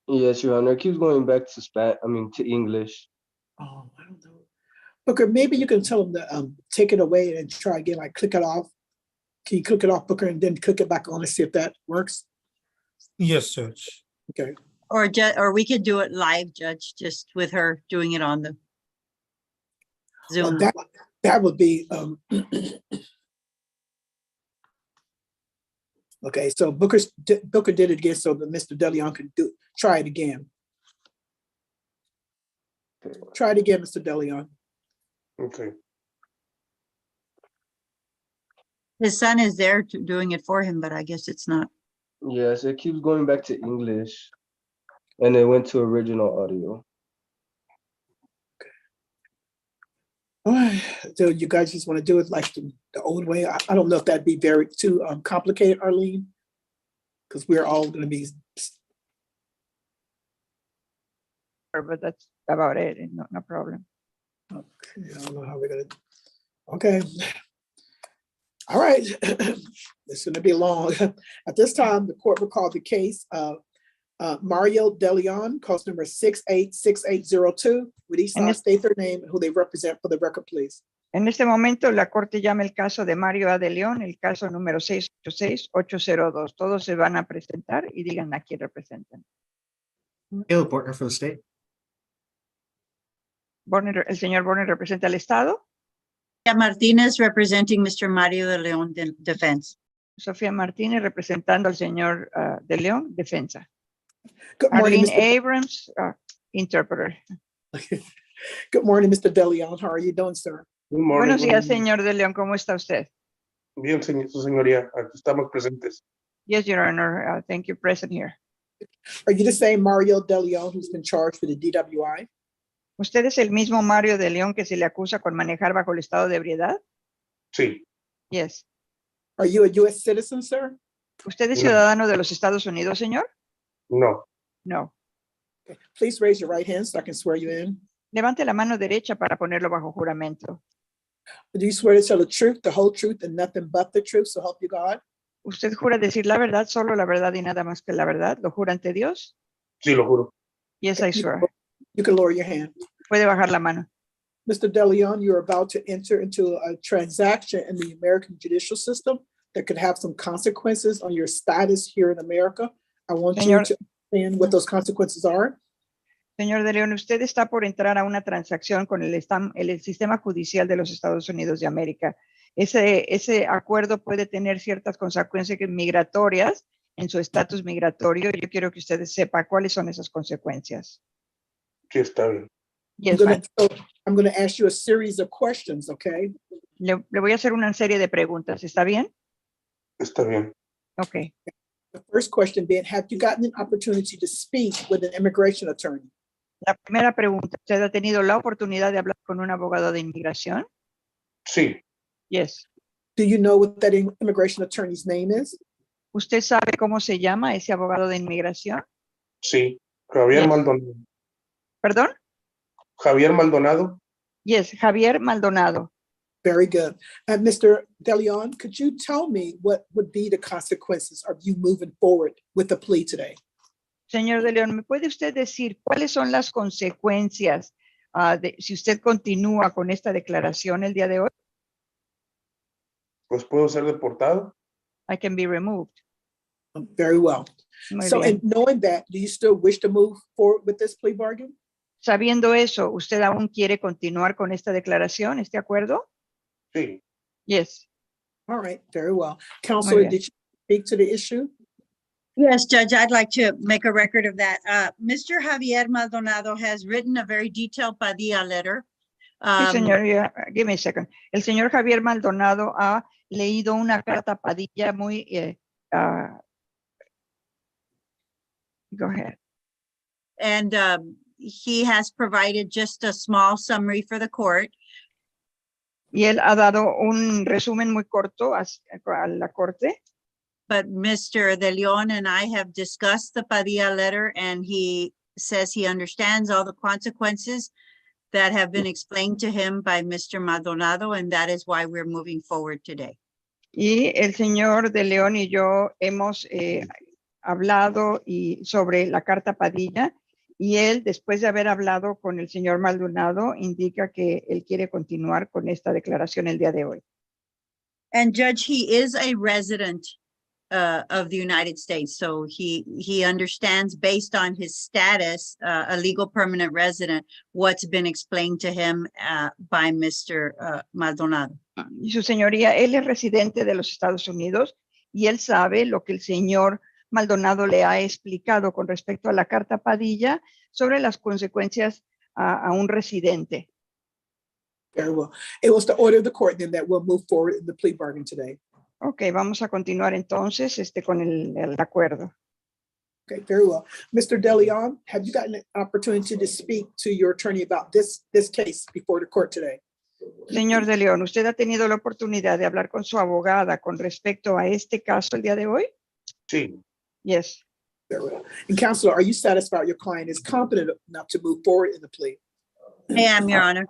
Yes, Your Honor. It keeps going back to to English. Oh, I don't know. Booker, maybe you can tell him to take it away and try again, like click it off. Can you click it off, Booker, and then click it back on and see if that works? Yes, Judge. Okay. Or we could do it live, Judge, just with her doing it on the Zoom. That would be okay. So Booker did it again, so that Mr. DeLeon can try it again. Try it again, Mr. DeLeon. Okay. His son is there doing it for him, but I guess it's not. Yes, it keeps going back to English, and it went to original audio. All right. So you guys just want to do it like the old way? I don't know if that'd be too complicated, Arlene, because we're all going to be. But that's about it. No problem. Okay, I don't know how we're going to. Okay. All right. It's going to be long. At this time, the court will call the case of Mario DeLeon, cause number 686802. Would each side state their name and who they represent for the record, please? En este momento, la Corte llama el caso de Mario A. de León, el caso número 686802. Todos se van a presentar y digan a quién representan. Caleb Bortner for the state. El señor Borner representa al Estado. Sofía Martínez representing Mr. Mario de León Defense. Sofía Martínez representando al señor de León, Defensa. Good morning, Arlene Abrams, interpreter. Good morning, Mr. DeLeon. How are you doing, sir? Good morning. Buenos días, señor de León. ¿Cómo está usted? Bien, su señoría. Aquí estamos presentes. Yes, Your Honor. Thank you, present here. Are you the same Mario DeLeon who's been charged with the DWI? ¿Usted es el mismo Mario de León que se le acusa con manejar bajo el estado de ebriedad? Sí. Yes. Are you a U.S. citizen, sir? ¿Usted es ciudadano de los Estados Unidos, señor? No. No. Okay. Please raise your right hand so I can swear you in. Levante la mano derecha para ponerlo bajo juramento. Do you swear to tell the truth, the whole truth, and nothing but the truth, so help you God? ¿Usted jura decir la verdad, solo la verdad y nada más que la verdad? ¿Lo jura ante Dios? Sí, lo juro. Yes, I swear. You can lower your hand. Puede bajar la mano. Mr. DeLeon, you're about to enter into a transaction in the American judicial system that could have some consequences on your status here in America. I want you to understand what those consequences are. Señor de León, usted está por entrar a una transacción con el sistema judicial de los Estados Unidos de América. Ese acuerdo puede tener ciertas consecuencias migratorias en su estatus migratorio. Yo quiero que usted sepa cuáles son esas consecuencias. Sí, está bien. Yes, I'm going to ask you a series of questions, okay? Le voy a hacer una serie de preguntas. ¿Está bien? Está bien. Okay. The first question being, have you gotten an opportunity to speak with an immigration attorney? La primera pregunta, ¿usted ha tenido la oportunidad de hablar con un abogado de inmigración? Sí, Yes. Do you know what that immigration attorney's name is? ¿Usted sabe cómo se llama ese abogado de inmigración? sí. Javier Yes. Maldonado. ¿Perdón? Javier Maldonado. Yes, Javier Maldonado. Very good. And Mr. DeLeon, could you tell me what would be the consequences of you moving forward with the plea today? Señor de León, ¿me puede usted decir cuáles son las consecuencias si usted continúa con esta declaración el día de hoy? Pues puedo ser deportado. I can be removed. Very well. Muy So, bien. in knowing that, do you still wish to move forward with this plea bargain? Sabiendo eso, ¿usted aún quiere continuar con esta declaración, este acuerdo? Sí. Yes. All right, very well. Counselor, bien. did you speak to the issue? Yes, Judge, I'd like to make a record of that. Mr. Javier Maldonado has written a very detailed Padilla letter. Sí, señor, give me a second. El señor Javier Maldonado ha leído una carta Padilla muy... go ahead. And he has provided just a small summary for the court. Y él ha dado un resumen muy corto a la corte. But Mr. De Leon and I have discussed the Padilla letter, and he says he understands all the consequences that have been explained to him by Mr. Maldonado, and that is why we're moving forward today. Y el señor De León y yo hemos hablado sobre la carta Padilla, y él, después de haber hablado con el señor Maldonado, indica que él quiere continuar con esta declaración el día de hoy. And Judge, he is a resident of the United States, so he understands, based on his status, a legal permanent resident, what's been explained to him by Mr. Maldonado. Y su señoría, él es residente de los Estados Unidos y él sabe lo que el señor Maldonado le ha explicado con respecto a la carta Padilla sobre las consecuencias a un residente. Very well. It was the order of the court then that we'll move forward in the plea bargain today. Ok, vamos a continuar entonces con el acuerdo. Okay, very well. Mr. De Leon, have you gotten an opportunity to speak to your attorney about this case before the court today? Señor De León, ¿usted ha tenido la oportunidad de hablar con su abogada con respecto a este caso el día de hoy? Sí. Yes. Very well. And Counselor, are you satisfied your client is competent enough to move forward in the plea? I am, Your Honor.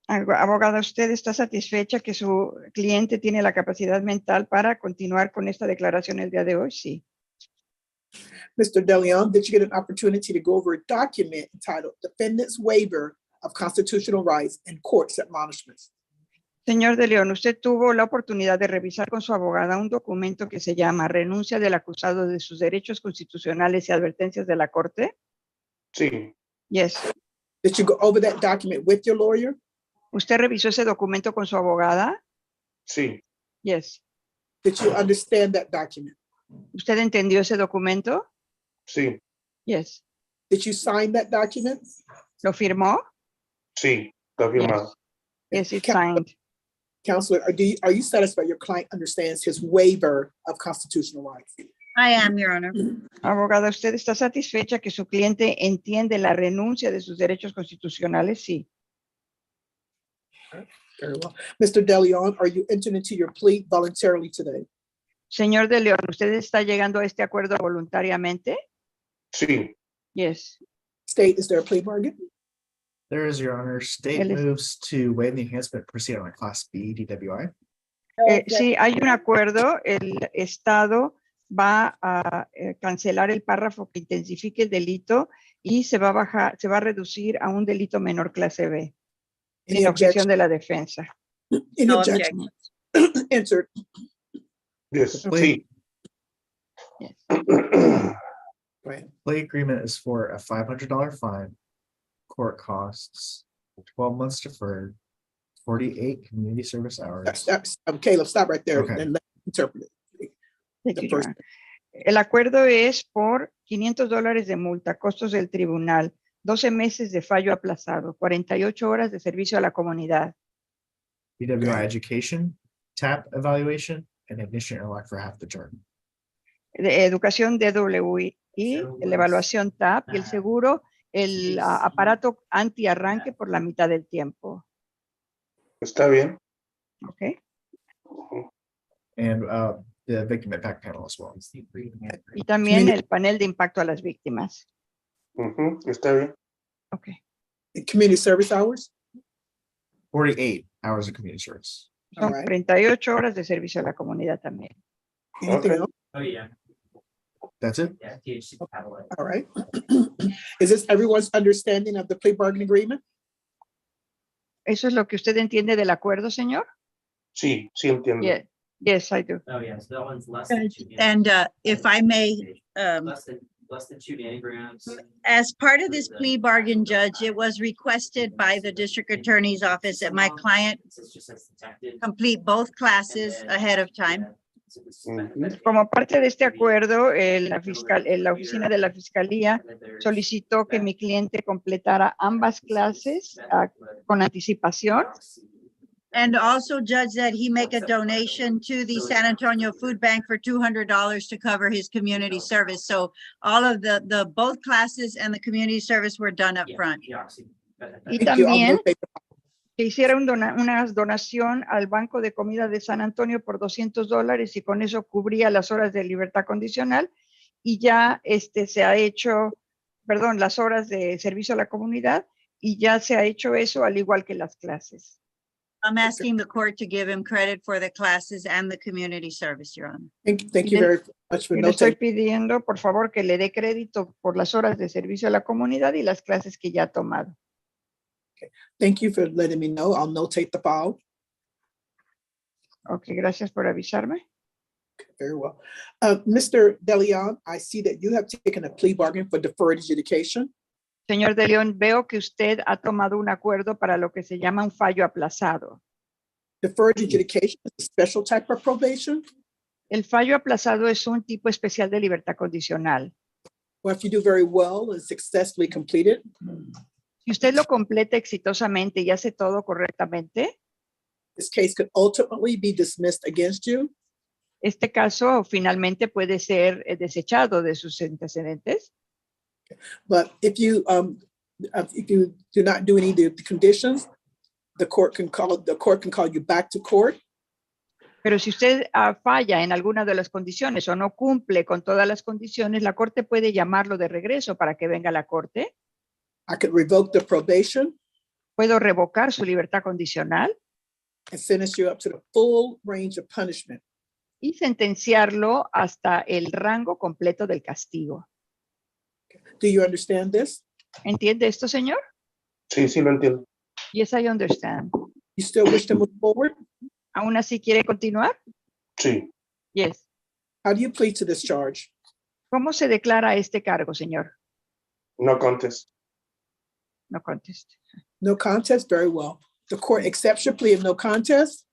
Abogada, ¿usted está satisfecha que su cliente tiene la capacidad mental para continuar con esta declaración el día de hoy? Sí. Mr. De Leon, did you get an opportunity to go over a document entitled Defendant's Waiver of Constitutional Rights and Court's Admonishments? Señor De León, ¿usted tuvo la oportunidad de revisar con su abogada un documento que se llama Renuncia del acusado de sus derechos constitucionales y advertencias de la Corte? Sí. Yes. Did you go over that document with your lawyer? ¿Usted revisó ese documento con su abogada? Sí. Yes. Did you understand that document? ¿Usted entendió ese documento? Sí. Yes. Did you sign that document? ¿Lo firmó? Sí. Está firmado. Yes, it's signed. Counselor, are you satisfied your client understands his waiver of constitutional rights? I am, Your Honor. Abogada, ¿usted está satisfecha que su cliente entiende la renuncia de sus derechos constitucionales? Sí. Very well. Mr. De Leon, are you entering into your plea voluntarily today? Señor De León, ¿usted está llegando a este acuerdo voluntariamente? Sí. Yes. State, is there a plea bargain? There is, Your Honor. State moves to waive the enhancement proceed on a Class B DWI. Sí, hay un acuerdo. El Estado va a cancelar el párrafo que intensifique el delito y se va a reducir a un delito menor clase B. Sin objeción de la defensa. Any objection? Answered. Yes. Plea. Yes. Plea agreement is for a $500 fine, court costs, 12 months deferred, 48 community service hours. Caleb, stop right there Okay. and let me interpret it. Thank you, Your Honor. El acuerdo es por $500 de multa, costos del tribunal, 12 meses de fallo aplazado, 48 horas de servicio a la comunidad. DWI education, TAP evaluation, and ignition interlock for half the term. de educación DWI, la evaluación TAP y el seguro, el aparato antiarranque por la mitad del tiempo. Está bien. ¿Ok? And the victim impact panel as well. Y también el panel de impacto a las víctimas. Está bien. Ok. Community service hours? 48 hours of community service. Son 38 horas de servicio a la comunidad también. Anything else? Oh, yeah. That's it? Yeah, THC tablet. All right. Is this everyone's understanding of the plea bargain agreement? ¿Eso es lo que usted entiende del acuerdo, señor? Sí, sí entiendo. Yes, I do. Oh, yeah, so that one's less than 2 And if I may, less than 2 nanograms. as part of this plea bargain, Judge, it was requested by the district attorney's office that my client It's just as detected. complete both classes ahead of time. Como parte de este acuerdo, la oficina de la fiscalía solicitó que mi cliente completara ambas clases con anticipación. And also, Judge, that he make a donation to the San Antonio Food Bank for $200 to cover his community service. So all of the both classes and the community service were done up front. Y también que hiciera una donación al Banco de Comida de San Antonio por $200 y con eso cubría las horas de libertad condicional y ya se ha hecho, perdón, las horas de servicio a la comunidad y ya se ha hecho eso al igual que las clases. I'm asking the court to give him credit for the classes and the community service, Your Honor. Thank you very much for Le estoy notating. pidiendo, por favor, que le dé crédito por las horas de servicio a la comunidad y las clases que ya ha tomado. Thank you for letting me know. I'll notate the file. Ok, gracias por avisarme. Very well. Mr. DeLeon, I see that you have taken a plea bargain for deferred adjudication. Señor De León, veo que usted ha tomado un acuerdo para lo que se llama un fallo aplazado. Deferred adjudication is a special type of probation. El fallo aplazado es un tipo especial de libertad condicional. Well, if you do very well and successfully complete it, Si usted lo completa exitosamente y hace todo correctamente, this case could ultimately be dismissed against you. este caso finalmente puede ser desechado de sus antecedentes. But if you do not do any of the conditions, the court can call you back to court. Pero si usted falla en alguna de las condiciones o no cumple con todas las condiciones, la corte puede llamarlo de regreso para que venga a la corte. I could revoke the probation Puedo revocar su libertad condicional and sentence you up to the full range of punishment. y sentenciarlo hasta el rango completo del castigo. Do you understand this? ¿Entiende esto, señor? Sí, sí lo entiendo. Yes, I understand. You still wish to move forward? ¿Aún así quiere continuar? Sí. Yes. How do you plead to this charge? ¿Cómo se declara este cargo, señor? No contest. No contest. No contest, very well. The court accepts your plea of no contest.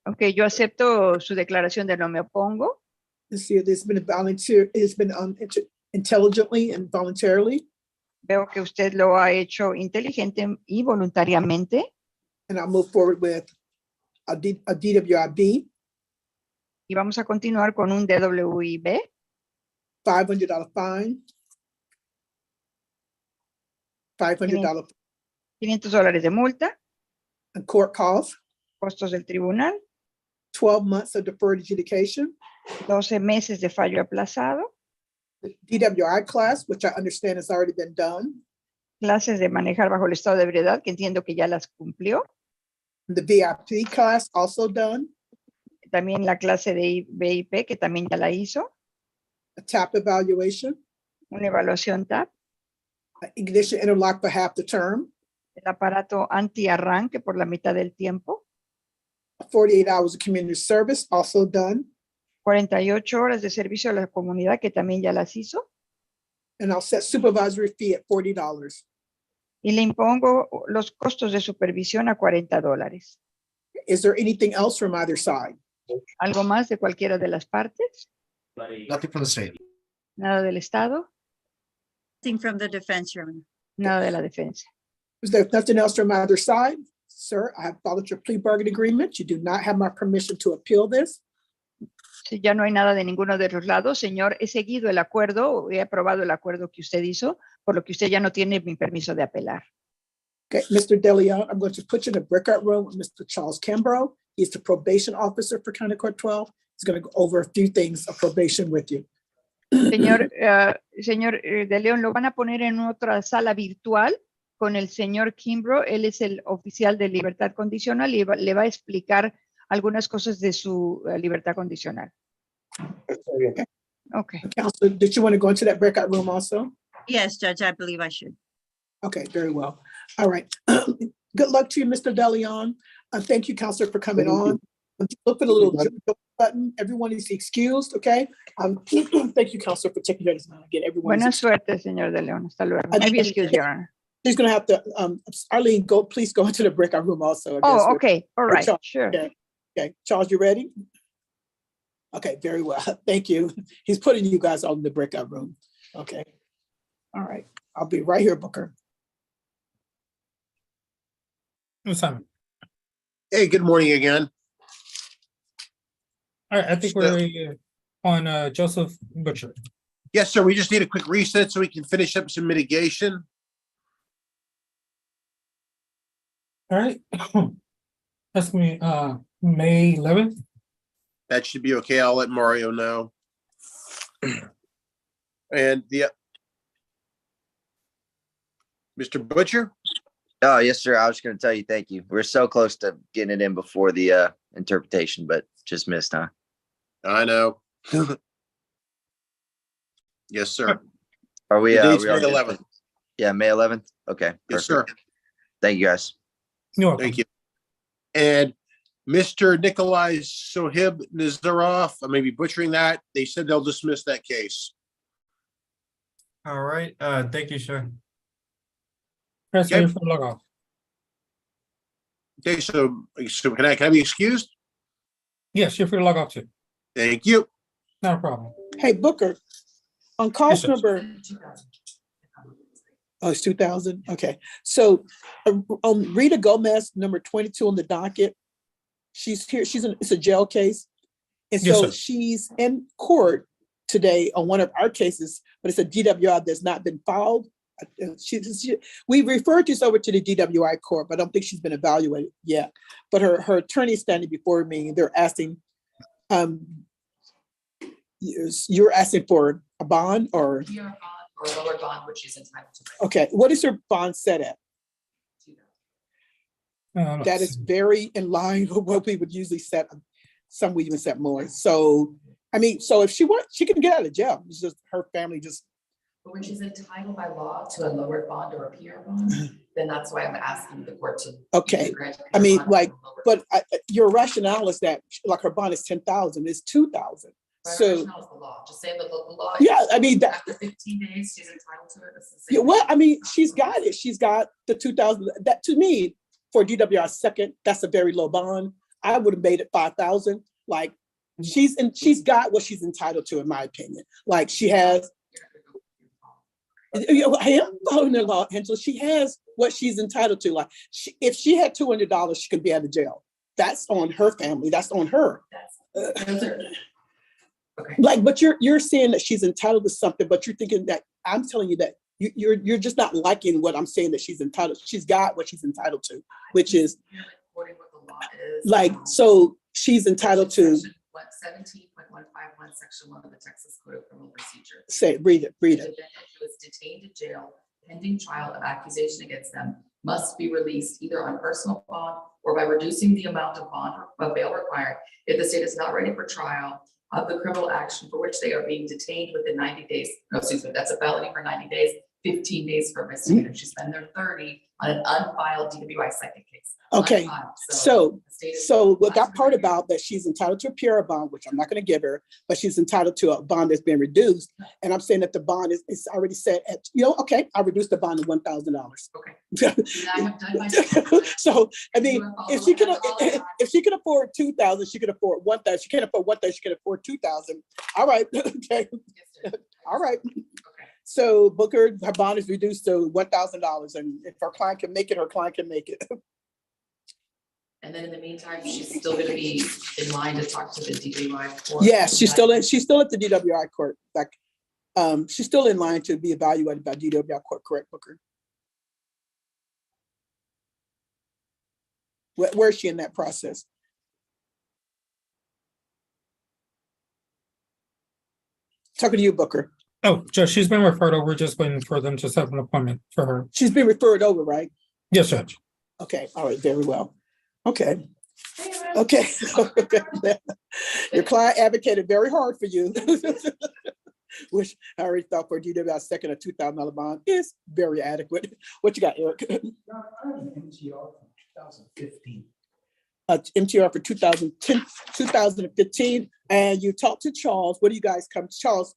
Ok, yo acepto su declaración de no me opongo. This year, there's been a volunteer, it's been intelligently and voluntarily. Veo que usted lo ha hecho inteligente y voluntariamente. And I'll move forward with a DWIB, Y vamos a continuar con un DWIB, $500 fine, $500 $500 de multa, and court costs, costos del tribunal, 12 months of deferred adjudication, 12 meses de fallo aplazado, the DWI class, which I understand has already been done, clases de manejar bajo el estado de ebriedad, que entiendo que ya las cumplió, the VIP class also done, también la clase de VIP, que también ya la hizo, a TAP evaluation, una evaluación TAP, ignition interlock for half the term, el aparato anti-arranque por la mitad del tiempo, 48 hours of community service also done, 48 horas de servicio a la comunidad, que también ya las hizo, and I'll set supervisory fee at $40. y le impongo los costos de supervisión a $40. Is there anything else from either side? ¿Algo más de cualquiera de las partes? Nothing from the state. ¿Nada del Estado? Nothing from the defense, Your Honor. Nada de la defensa. Is there nothing else from either side? Sir, I have followed your plea bargain agreement. You do not have my permission to appeal this. Si ya no hay nada de ninguno de los lados, señor, he seguido el acuerdo, he aprobado el acuerdo que usted hizo, por lo que usted ya no tiene mi permiso de apelar. Okay, Mr. DeLeon, I'm going to put you in the breakout room with Mr. Charles Kimbrough. He's the probation officer for County Court 12. He's going to go over a few things of probation with you. Señor, De León, lo van a poner en otra sala virtual con el señor Kimbrough. Él es el oficial de libertad condicional y le va a explicar algunas cosas de su libertad condicional. Okay. Counselor, did you want to go into that breakout room also? Yes, Judge, I believe I should. Okay, very well. All right. Good luck to you, Mr. DeLeon. Thank you, Counselor, for coming on. Look for the little button. Everyone is excused, okay? Thank you, Counselor, for taking notice. Again, everyone. Buena suerte, señor De León. Hasta luego. Maybe excuse, Your Honor. She's going to have to, Arlene, please go into the breakout room also. Oh, okay. All right, Charles, sure. Okay, Charles, you ready? Okay, very well. Thank you. He's putting you guys all in the breakout room. Okay. All right. I'll be right here, Booker. Simon. Hey, good morning again. All right, I think we're on Joseph Butcher. Yes, sir. We just need a quick reset so we can finish up some mitigation. All right. That's me, May 11th. That should be okay. I'll let Mario know. And Mr. Butcher? Oh, yes, sir. I was going to tell you, thank you. We're so close to getting it in before the interpretation, but just missed, huh? I know. Yes, sir. Are we? The date's we all May good? 11th. Yeah, May 11th. Okay. Yes, sir. Thank you, guys. You're welcome. Thank you. And Mr. Nikolai Sohib Nazarov, I may be butchering that. They said they'll dismiss that case. All right, thank you, sir. Press Okay. here for log off. Okay, so can I be excused? Yes, you're free to log off too. Thank you. Not a problem. Hey, Booker, on call Yes, sir. number. Oh, it's 2000. Okay. So Rita Gomez, number 22 on the docket. She's here. It's a jail case. And Yes, so sir. she's in court today on one of our cases, but it's a DWI that's not been filed. We referred this over to the DWI court, but I don't think she's been evaluated yet. But her attorney is standing before me. They're asking, you're asking for a bond or? PR bond or lower bond, which she's entitled to. Okay, what is her bond set at? Let's That is see. very in line with what we would usually set. Some we even set more. So, I mean, so if she wants, she can get out of jail. It's just her family just. But when she's entitled by law to a lower bond or a PR bond, then that's why I'm asking the court to. Okay, grant a I PR mean, bond like, or lower but your rationale is that like her bond is 10,000, it's 2,000. My So, rationale is the law. Just say the local law. yeah, I mean, that, After 15 days, she's entitled to it. It's the yeah, same well, thing. I mean, she's got it. She's got the 2,000. That to me, for DWI second, that's a very low bond. I would have made it 5,000. Like she's got what she's entitled to, in my opinion. Like she has. I am following the law, Angela. She has what she's entitled to. Like if she had $200, she could be out of jail. That's on her family. That's on her. Like, but you're saying that she's entitled to something, but you're thinking that I'm telling you that you're just not liking what I'm saying that she's entitled. She's got what she's entitled to, which is like, so she's entitled to. 17.151, section 1 of the Texas Code of Criminal Procedure. Say, read it. The defendant who is detained in jail pending trial of accusation against them must be released either on personal bond or by reducing the amount of bond or bail required if the state is not ready for trial of the criminal action for which they are being detained within 90 days. No, excuse me, that's a felony for 90 days, 15 days for a misdemeanor. She's been there 30 on an unfiled DWI second case. Okay, Unfiled. so what that part about that she's entitled to a PR bond, which I'm not going to give her, but she's entitled to a bond that's been reduced. And I'm saying that the bond is already set at, okay, I reduced the bond to $1,000. Okay. I have done my job. So, I mean, if she can afford 2,000, she can afford 1,000. She can't afford 1,000, she can afford 2,000. All right, okay. All right. So Booker, her bond is reduced to $1,000, and if her client can make it, her client can make it. And then in the meantime, she's still gonna be in line to talk to the DWI court. Yes, she's still at the DWI court, like, she's still in line to be evaluated by DWI court, correct, Booker? Where is she in that process? Talking to you, Booker. Oh, Judge, she's been referred over, just waiting for them to set up an appointment for her. She's been referred over, right? Yes, Judge. Okay, all right, very well. Okay. Okay. Your client advocated very hard for you. Which I already thought for DWI second a $2,000 bond is very adequate. What you got, Eric? MTR from 2015. MTR for 2010, 2015. And you talked to Charles. What do you guys come? Charles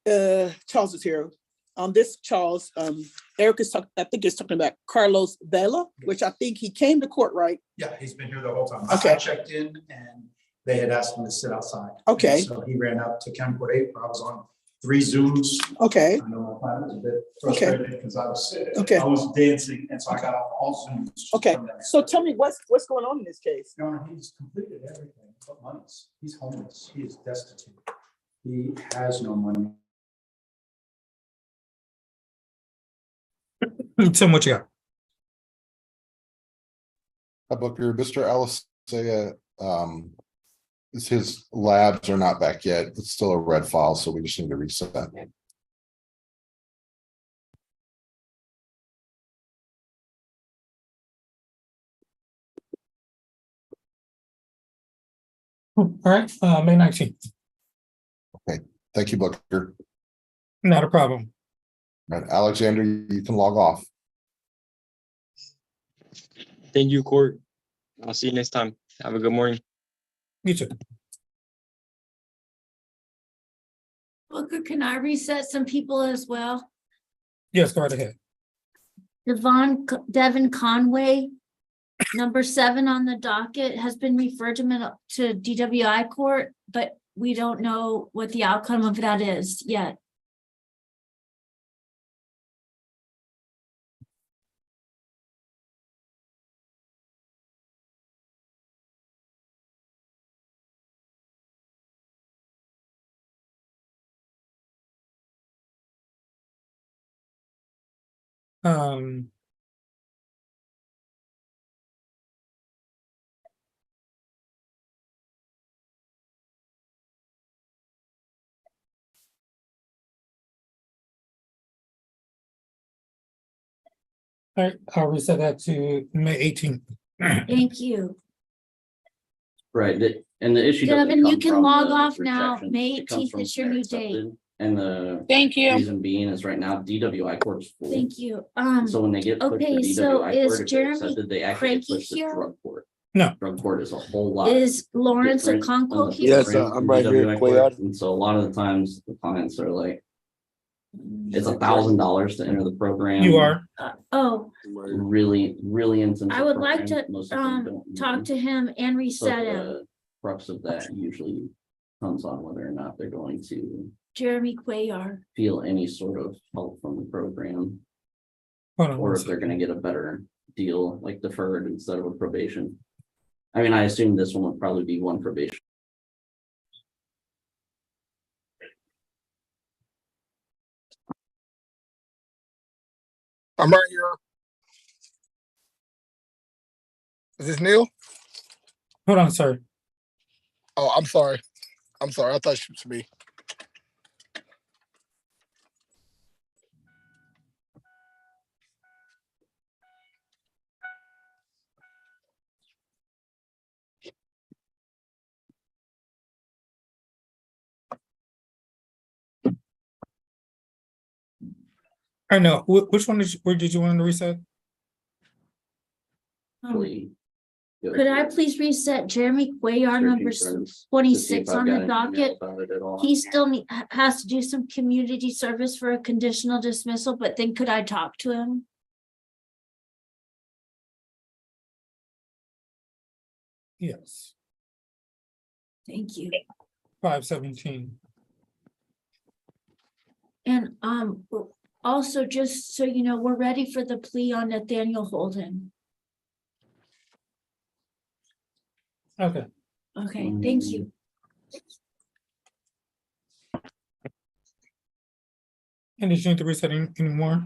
is here. On this, Charles, Eric is talking, I think he's talking about Carlos Vela, which I think he came to court, right? Yeah, he's been here the whole time. Okay. I checked in and they had asked him to sit outside. Okay. And so he ran out to County Court 8, where I was on 3 Zooms. Okay. I know my client was a bit frustrated because I was sick. Okay. I was dancing, and so I got off all Zooms. Okay, so tell me what's going on in this case? Your Honor, he's completed everything but monies. He's homeless. He is destitute. He has no money. Tim, what you got? Booker, Mr. Alisea, his labs are not back yet. It's still a red file, so we just need to reset that. All right, May 19th. Okay, thank you, Booker. Not a problem. All right, Alexander, you can log off. Thank you, court. I'll see you next time. Have a good morning. You too. Booker, can I reset some people as well? Yes, go right ahead. Devin Conway, number 7 on the docket, has been referred to DWI court, but we don't know what the outcome of that is yet. All right, I'll reset that to May 18th. Thank you. Right, and the issue doesn't Devin, you come can from log the off now. rejection. May It comes 18th from is your new date. accepted, and the Thank you. reason being is right now DWI court is full. Thank you. So when they get pushed to Okay, so DWI is court, if they're Jeremy accepted, they actually get Cranky pushed to here? drug court. No. Drug court is a whole lot. Is Lawrence different Okonkwo than here? the I'm right here, DWI Quayad. court. And so a lot of the times the clients are like, it's $1,000 to enter the program. You are. Oh, Really intensive. I would like to program. Most of them don't talk need to him and So reset him. the crux of that usually comes on whether or not they're going to Jeremy Cuellar. feel any sort of help from the program. Hold on Or one if they're gonna get a better deal, like deferred instead of a probation. I mean, I assume this one would probably be 1 probation. I'm right here. Is this Neil? Hold on, sorry. Oh, I'm sorry. I'm sorry. I thought it was me. I know. Which one where did you want to reset? Could I please reset Jeremy Cuellar, number 26 on the docket? He still has to do some community service for a conditional dismissal, but then could I talk to him? Yes, Thank you. 517. And also, just so you know, we're ready for the plea on Nathaniel Holden. Okay. Okay, thank you. And did you need to reset anymore?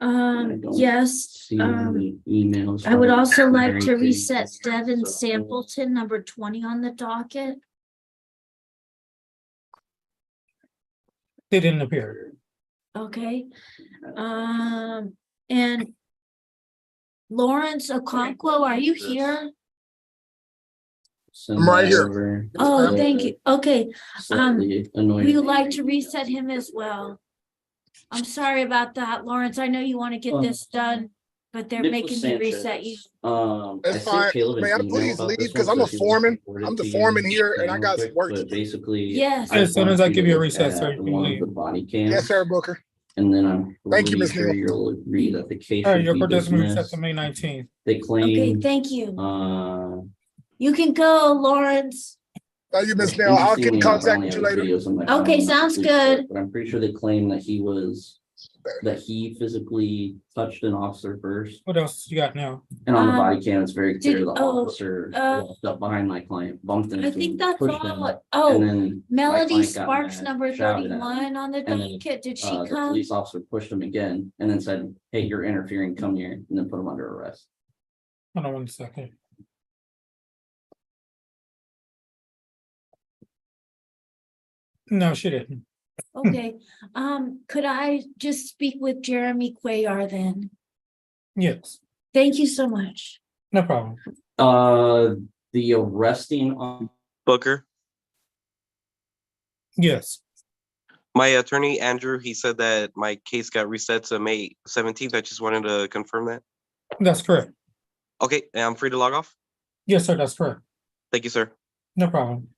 Yes, See any emails. I would from also like to Mary Kay. reset Devin Sampleton, number 20 on the docket. They didn't appear. Okay, and Lawrence Okonkwo, are you here? Send I'm right that here. over. Oh, thank you. Okay, Slightly annoying. we would like to reset him as well. I'm sorry about that, Lawrence. I know you want to get this done, but they're Nicholas making me reset you. Sanchez. I That's sent fine. Caleb May an I email please about leave? this Because one, I'm so the if he wants to foreman. forward it I'm the to you, foreman here and I real got quick, work to but do. basically. Yes. I As soon as want I you give to you a look reset, sir, at you can one of leave. the body Yes, cams, sir, Booker. and then I'm Thank you, pretty Ms. sure Neal. you'll agree that the case All right, should your be court has been reset to dismissed. May 19th. They Okay, claim, thank you. uh, You can go, Lawrence. Thank you, Ms. it's Neal. I'll get in interestingly enough, I contact only with have you his later. videos on my Okay, phone, not the sounds police good. report, but I'm pretty sure they claim that he physically touched an officer first. What else you got now? And on the body cam, it's very clear did- the officer walked up behind my client, bumped into I him, think that's pushed him, all. and Oh, then my Melody client got Sparks, mad, number shouted at him, 31 on the and then, docket. Did she the come? police officer pushed him again and then said, "Hey, you're interfering, come here," and then put him under arrest. Hold on 1 second. No, she didn't. Okay, could I just speak with Jeremy Cuellar then? Yes, Thank you so much. no problem. The arresting on Booker, Yes, my attorney, Andrew, he said that my case got reset to May 17th. I just wanted to confirm that. that's correct. Okay, and I'm free to log off. Yes, sir, that's correct. Thank you, sir. No problem.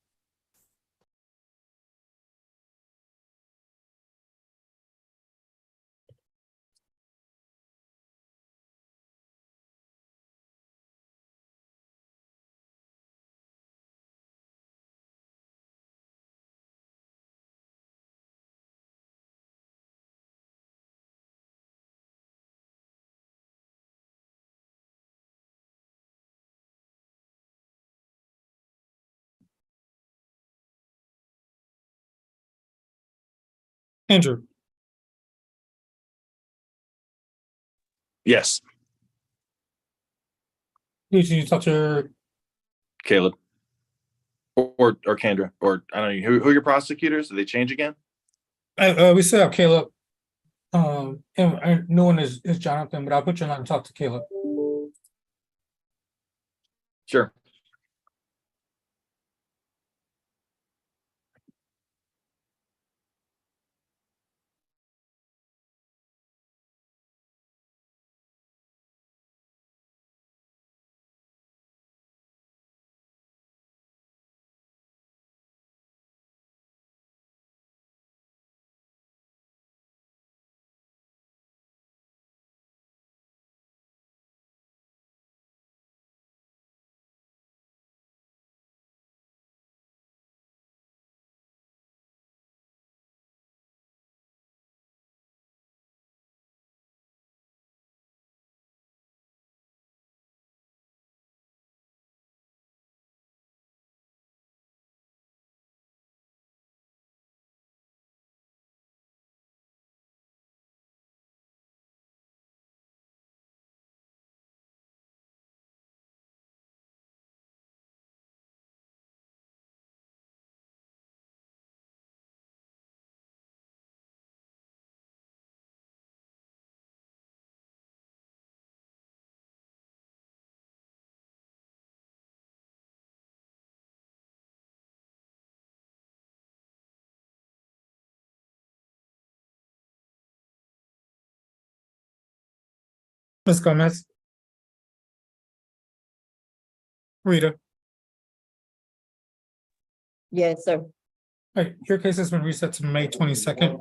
Andrew, Yes, did you talk to Caleb. Or Kendra, or I don't know, who are your prosecutors? Did they change again? we still have Caleb. And no one is Jonathan, but I'll put you on and talk to Caleb. Sure. Ms. Gomez. Rita. Yes, sir. Right, your case has been reset to May 22nd.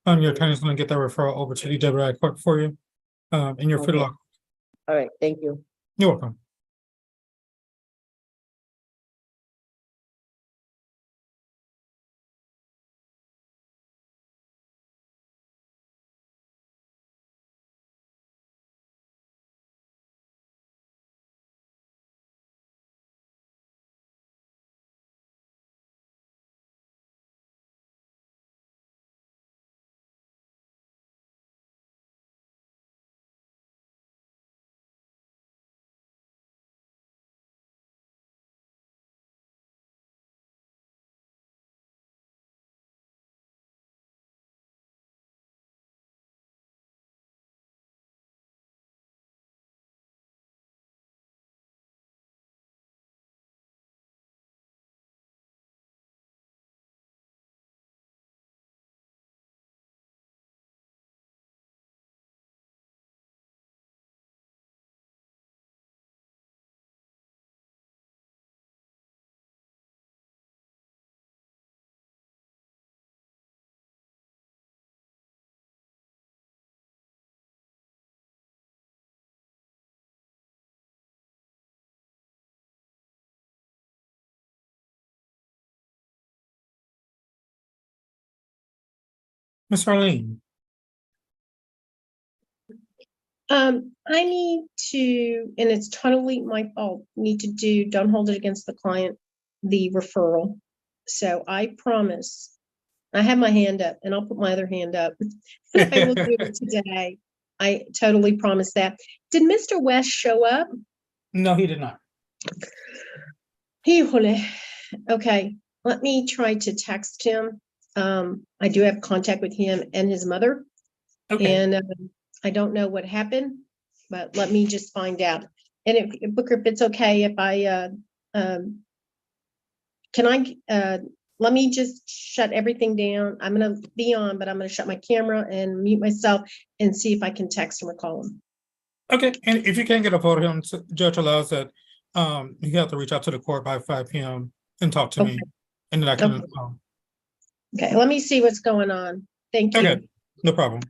Your attorney's gonna get that referral over to the DWI court for you. And you're free to log. All right, thank you. You're welcome. Ms. Arlene, I need to, and it's totally my fault, don't hold it against the client, the referral. So I promise, I have my hand up and I'll put my other hand up. I will do it today. I totally promise that. Did Mr. West show up? no, he did not. Híjole. Okay, let me try to text him. I do have contact with him and his mother. Okay. And I don't know what happened, but let me just find out. And if Booker, if it's okay, if I can let me just shut everything down. I'm gonna be on, but I'm gonna shut my camera and mute myself and see if I can text him or call him. Okay, and if you can't get a hold of him, judge allows that you have to reach out to the court by 5 p.m. and talk to me, and then I can. Okay, let me see what's going on. Thank you. Okay, no problem.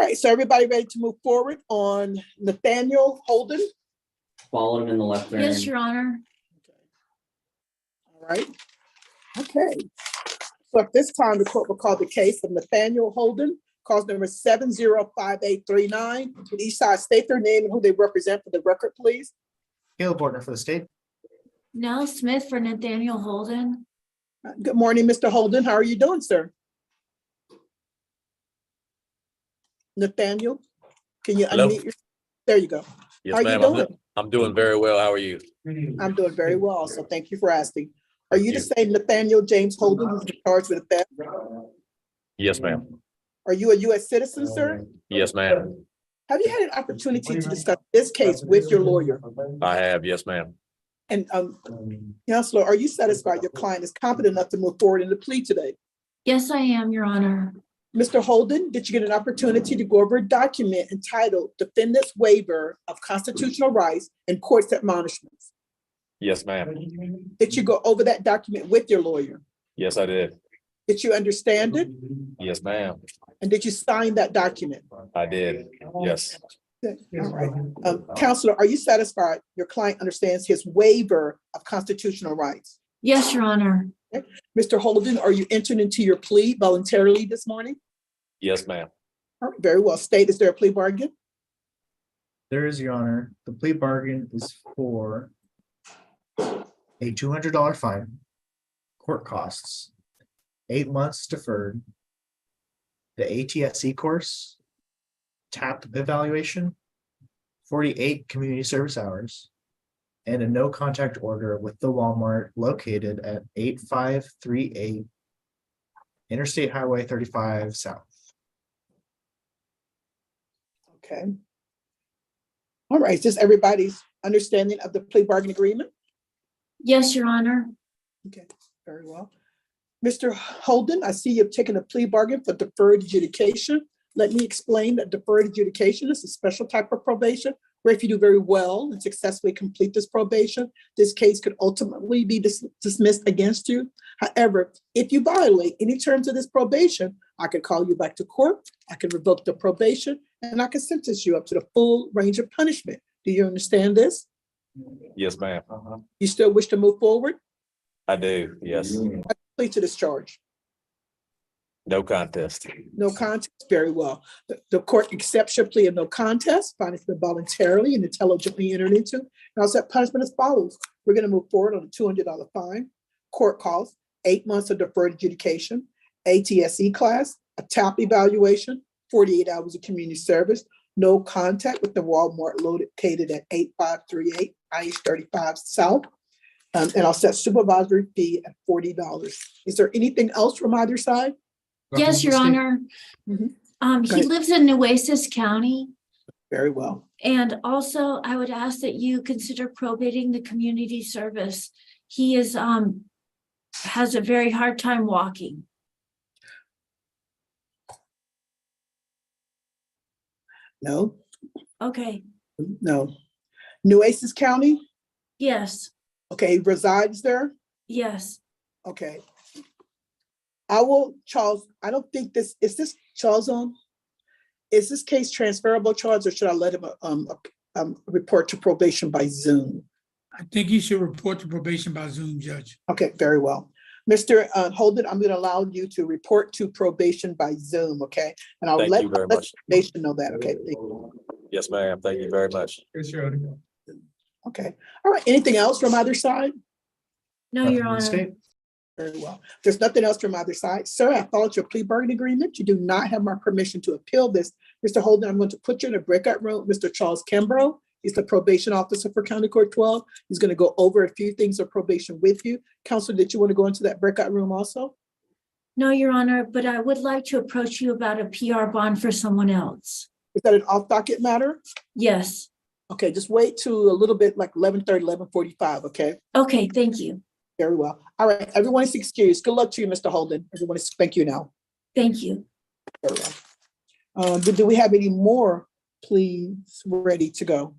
right, so everybody ready to move forward on Nathaniel Holden? Followed him in the left turn. Yes, Your Honor. All right, okay. So at this time, the court will call the case of Nathaniel Holden, cause number 705839. Would each side state their name and who they represent for the record, please? Caleb Bortner for the state. Nell Smith for Nathaniel Holden. Good morning, Mr. Holden. How are you doing, sir? Nathaniel, can you Hello? unmute your, there you go. Yes, How are you ma'am. doing? I'm doing very well. How are you? I'm doing very well, so thank you for asking. Are you the you. same Nathaniel James Holden who's been charged with theft? Yes, ma'am. Are you a U.S. citizen, sir? Yes, ma'am. Have you had an opportunity to discuss this case with your lawyer? I have. Yes, ma'am. And Counselor, are you satisfied your client is competent enough to move forward in the plea today? Yes, I am, Your Honor. Mr. Holden, did you get an opportunity to go over a document entitled Defendant's Waiver of Constitutional Rights and Court's Admonishments? Yes, ma'am. Did you go over that document with your lawyer? Yes, I did. Did you understand it? Yes, ma'am. And did you sign that document? I did. Yes. All right. Counselor, are you satisfied your client understands his waiver of constitutional rights? Yes, Your Honor. Okay. Mr. Holden, are you entering into your plea voluntarily this morning? Yes, ma'am. All right, very well. State, is there a plea bargain? There is, Your Honor. The plea bargain is for a $200 fine, court costs, 8 months deferred, the ATSE course, TAP evaluation, 48 community service hours, and a no contact order with the Walmart located at 8538 Interstate Highway 35 South. Okay. All right, is this everybody's understanding of the plea bargain agreement? Yes, Your Honor. Okay, very well. Mr. Holden, I see you've taken a plea bargain for deferred adjudication. Let me explain that deferred adjudication is a special type of probation where if you do very well and successfully complete this probation, this case could ultimately be dismissed against you. However, if you violate any terms of this probation, I could call you back to court, I could revoke the probation, and I could sentence you up to the full range of punishment. Do you understand this? Yes, ma'am. You still wish to move forward? I do. Yes. Plead to this charge. No contest. No contest, very well. The court accepts your plea of no contest, find it's been voluntarily and intelligently entered into. And I'll set punishment as follows. We're going to move forward on a $200 fine, court costs, 8 months of deferred adjudication, ATSE class, a TAP evaluation, 48 hours of community service, no contact with the Walmart located at 8538 IH 35 South. And I'll set supervisory fee at $40. Is there anything else from either side? Yes, Your Honor. He lives in Nueces County. Very well. And also, I would ask that you consider probating the community service. He is has a very hard time walking. No. Okay. No. Nueces County? Yes. Okay, he resides there? Yes. Okay. I will, Charles, I don't think this, is this Charles on? Is this case transferable, Charles, or should I let him report to probation by Zoom? I think he should report to probation by Zoom, Judge. Okay, very well. Mr. Holden, I'm going to allow you to report to probation by Zoom, okay? And I'll let probation know that, okay? Thank you. Yes, ma'am. Thank you very much. Okay. All right. Anything else from either side? No, Your Honor. Very well. There's nothing else from either side. Sir, I followed your plea bargain agreement. You do not have my permission to appeal this. Mr. Holden, I'm going to put you in a breakout room. Mr. Charles Kimbrough, he's the probation officer for County Court 12. He's going to go over a few things of probation with you. Counselor, did you want to go into that breakout room also? No, Your Honor, but I would like to approach you about a PR bond for someone else. Is that an off-docket matter? Yes. Okay, just wait to a little bit like 11:30, 11:45, okay? Okay, thank you. Very well. All right, everyone is excused. Good luck to you, Mr. Holden. Everyone is, thank you now. Thank you. Very well. Do we have any more pleas ready to go?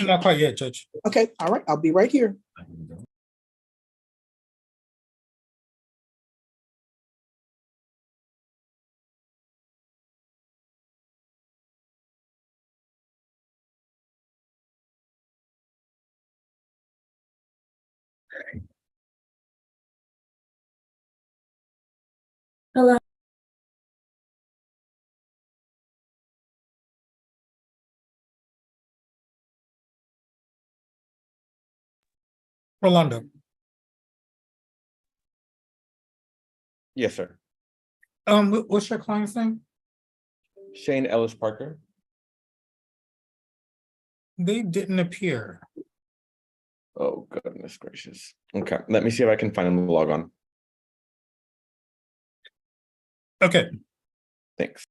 Not quite yet, Judge. Okay, all right, I'll be right here. Hello, Rolando, Yes, sir. what's your client's name? Shane Ellis Parker. They didn't appear. Oh, goodness gracious. Okay, let me see if I can find him to log on. Okay. Thanks.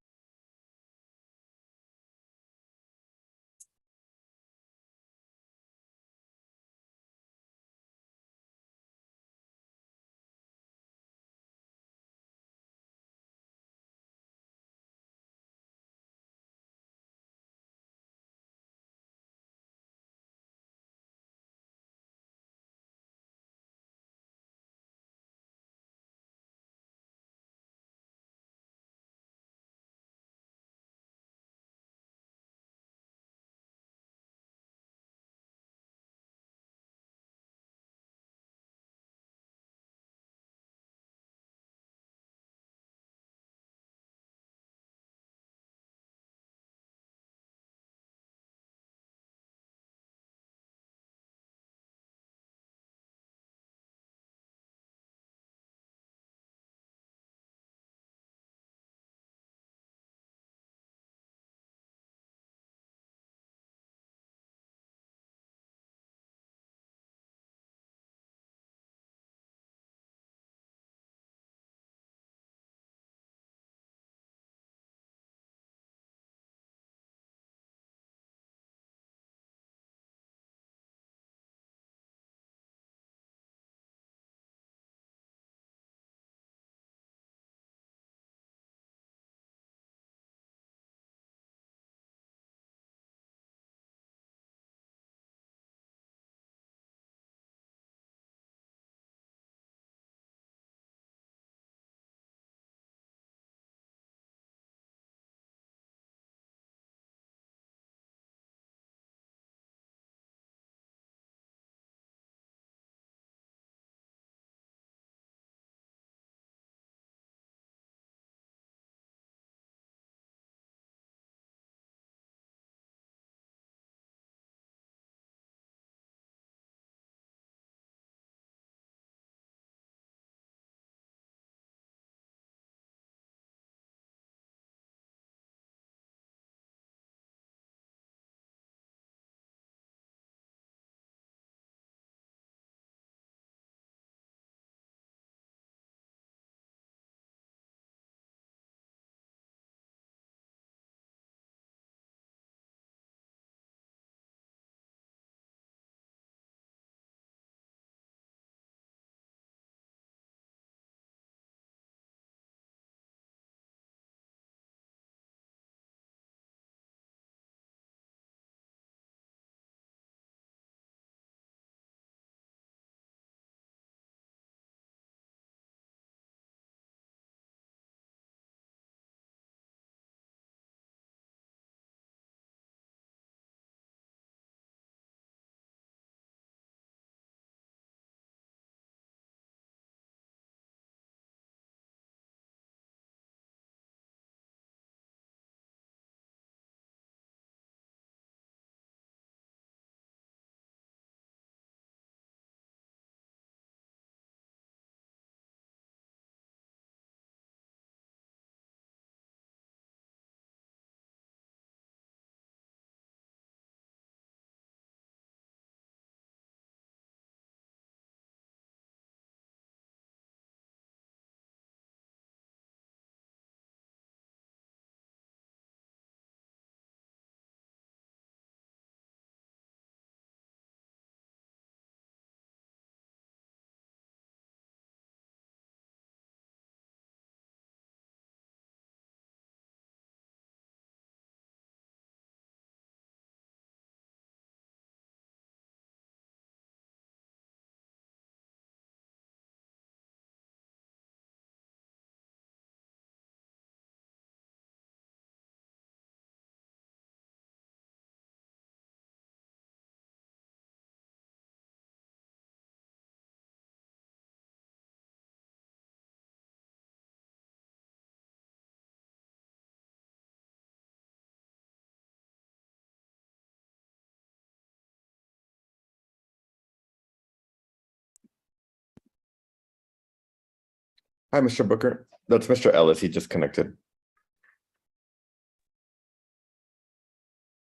Hi, Mr. Booker. That's Mr. Ellis. He just connected.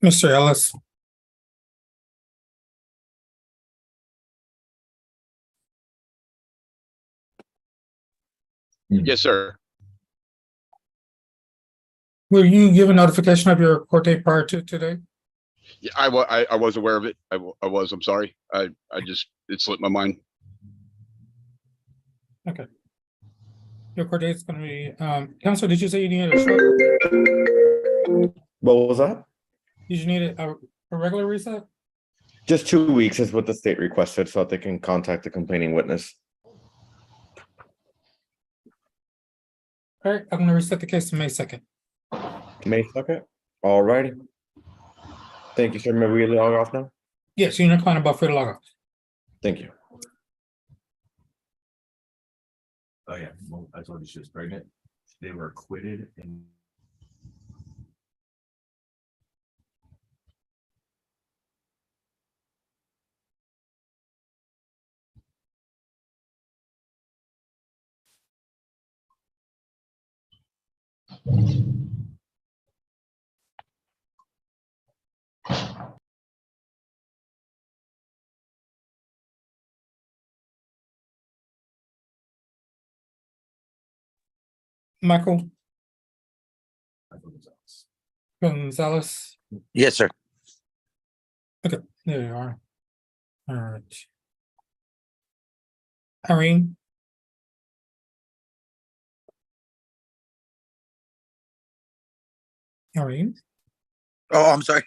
Mr. Ellis, Yes, sir. were you given notification of your court date prior to today? Yeah, I was aware of it. I was, I'm sorry. I just, it slipped my mind. Okay. Your court date is gonna be, Counselor, did you say you needed a short, What was that? did you need a regular reset? Just 2 weeks is what the state requested so that they can contact the complaining witness. All right, I'm gonna reset the case to May 2nd. May 2nd? All righty. Thank you, sir. May we log off now? Yes, you're not about free to log off. Thank you. Oh, yeah, well, I told you she was pregnant. They were acquitted and Michael Gonzalez. Yes, sir. Okay, there you are. All right. Irene, Irene, Oh, I'm sorry.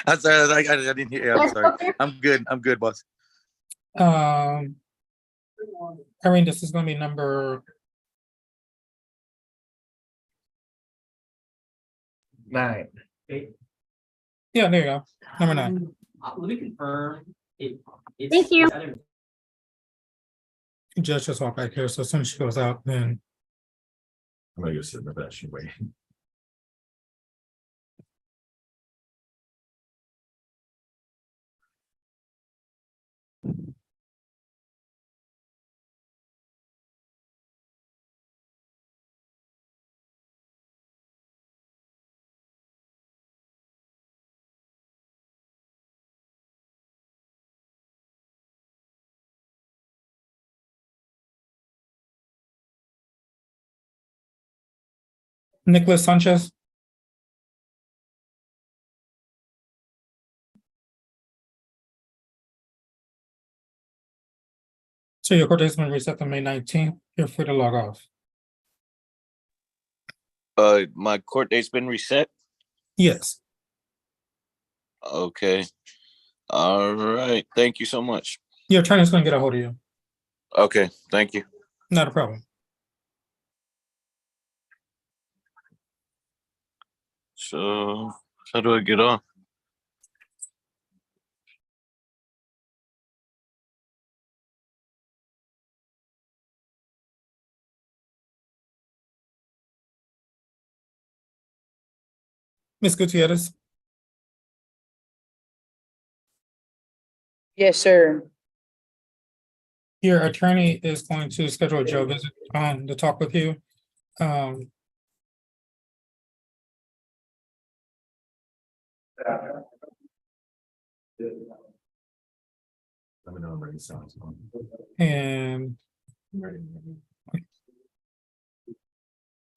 I'm sorry. I didn't hear you. I'm sorry. I'm good. I'm good, boss. um, Irene, this is gonna be number 9. yeah, there you go. Number 9. Let me confirm. Thank you. Judge just walked back here, so as soon as she goes out, then I'm gonna go sit in the bench and wait. Nicholas Sanchez. So your court date's been reset to May 19th. You're free to log off. My court date's been reset. Yes. Okay. All right. Thank you so much. Your attorney's gonna get a hold of you. Okay. Thank you. Not a problem. So how do I get on? Ms. Gutierrez, Yes, sir. your attorney is going to schedule a jail visit to talk with you. Um, Let me know when ready sounds. and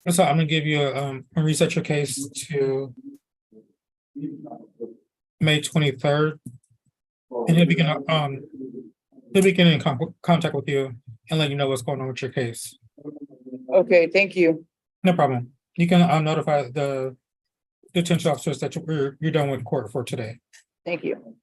so I'm gonna give you a reset your case to May 23rd. And he'll begin in contact with you and let you know what's going on with your case. Okay, thank you. No problem. You can notify the detention officers that you're done with court for today. Thank you.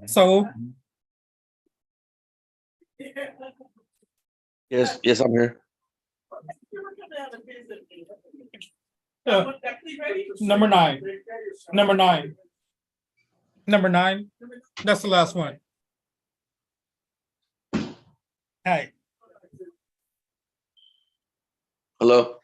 So, Yes, I'm here. number nine, that's the last one. Hey, Hello?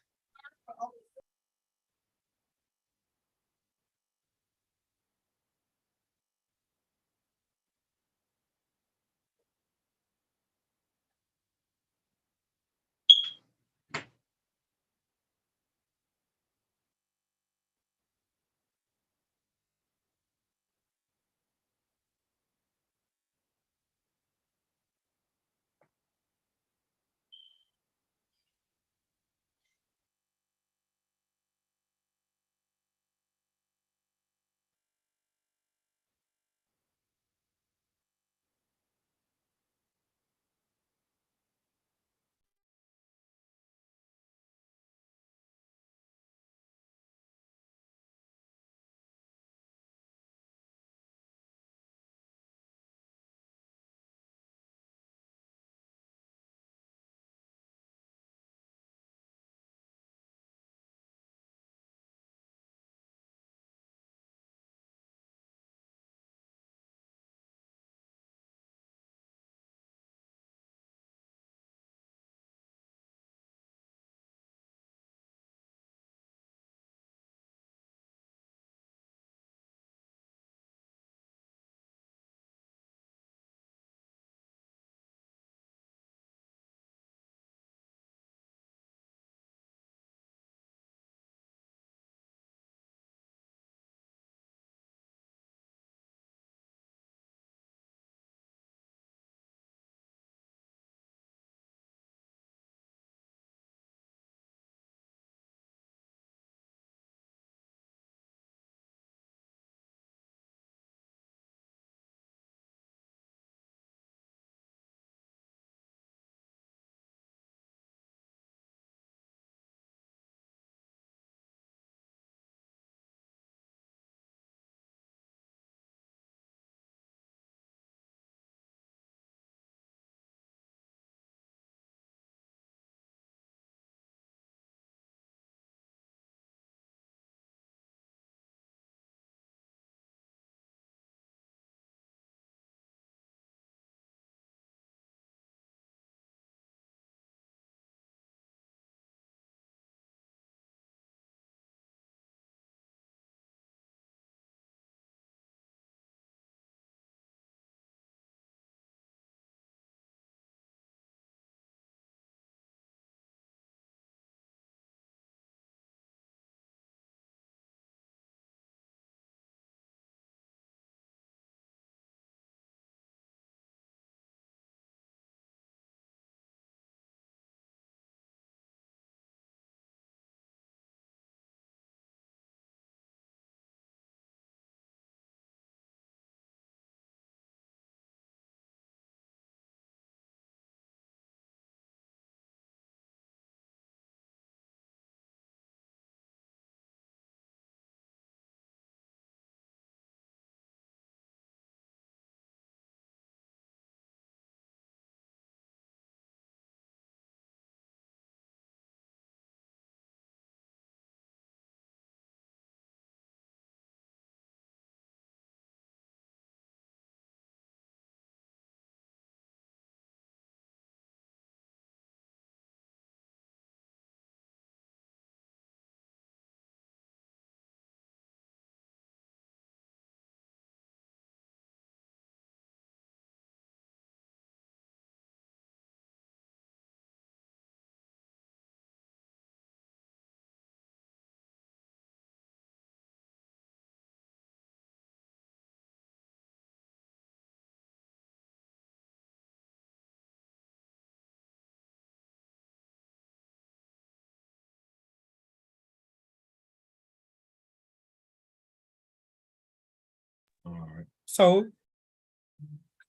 so,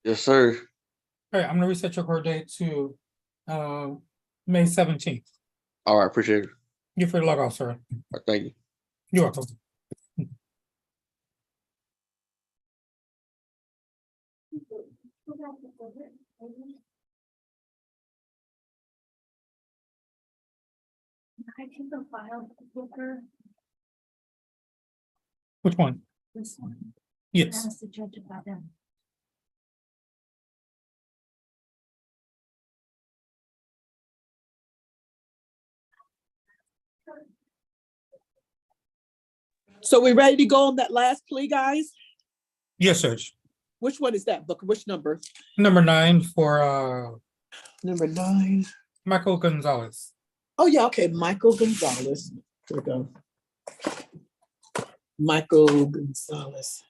Yes, sir. all right, I'm gonna reset your court date to, May 17th. All right, appreciate it. You're free to log off, sir. All right, thank you. You're welcome. I take the file booker, Which one? this one. Yes. Ask the judge about them. So we ready to go on that last plea, guys? Yes, Judge. Which one is that, Booker? Which number? Number 9 for Number 9. Michael Gonzalez. Oh, yeah, okay, Michael Gonzalez. Here we go. Michael Gonzalez.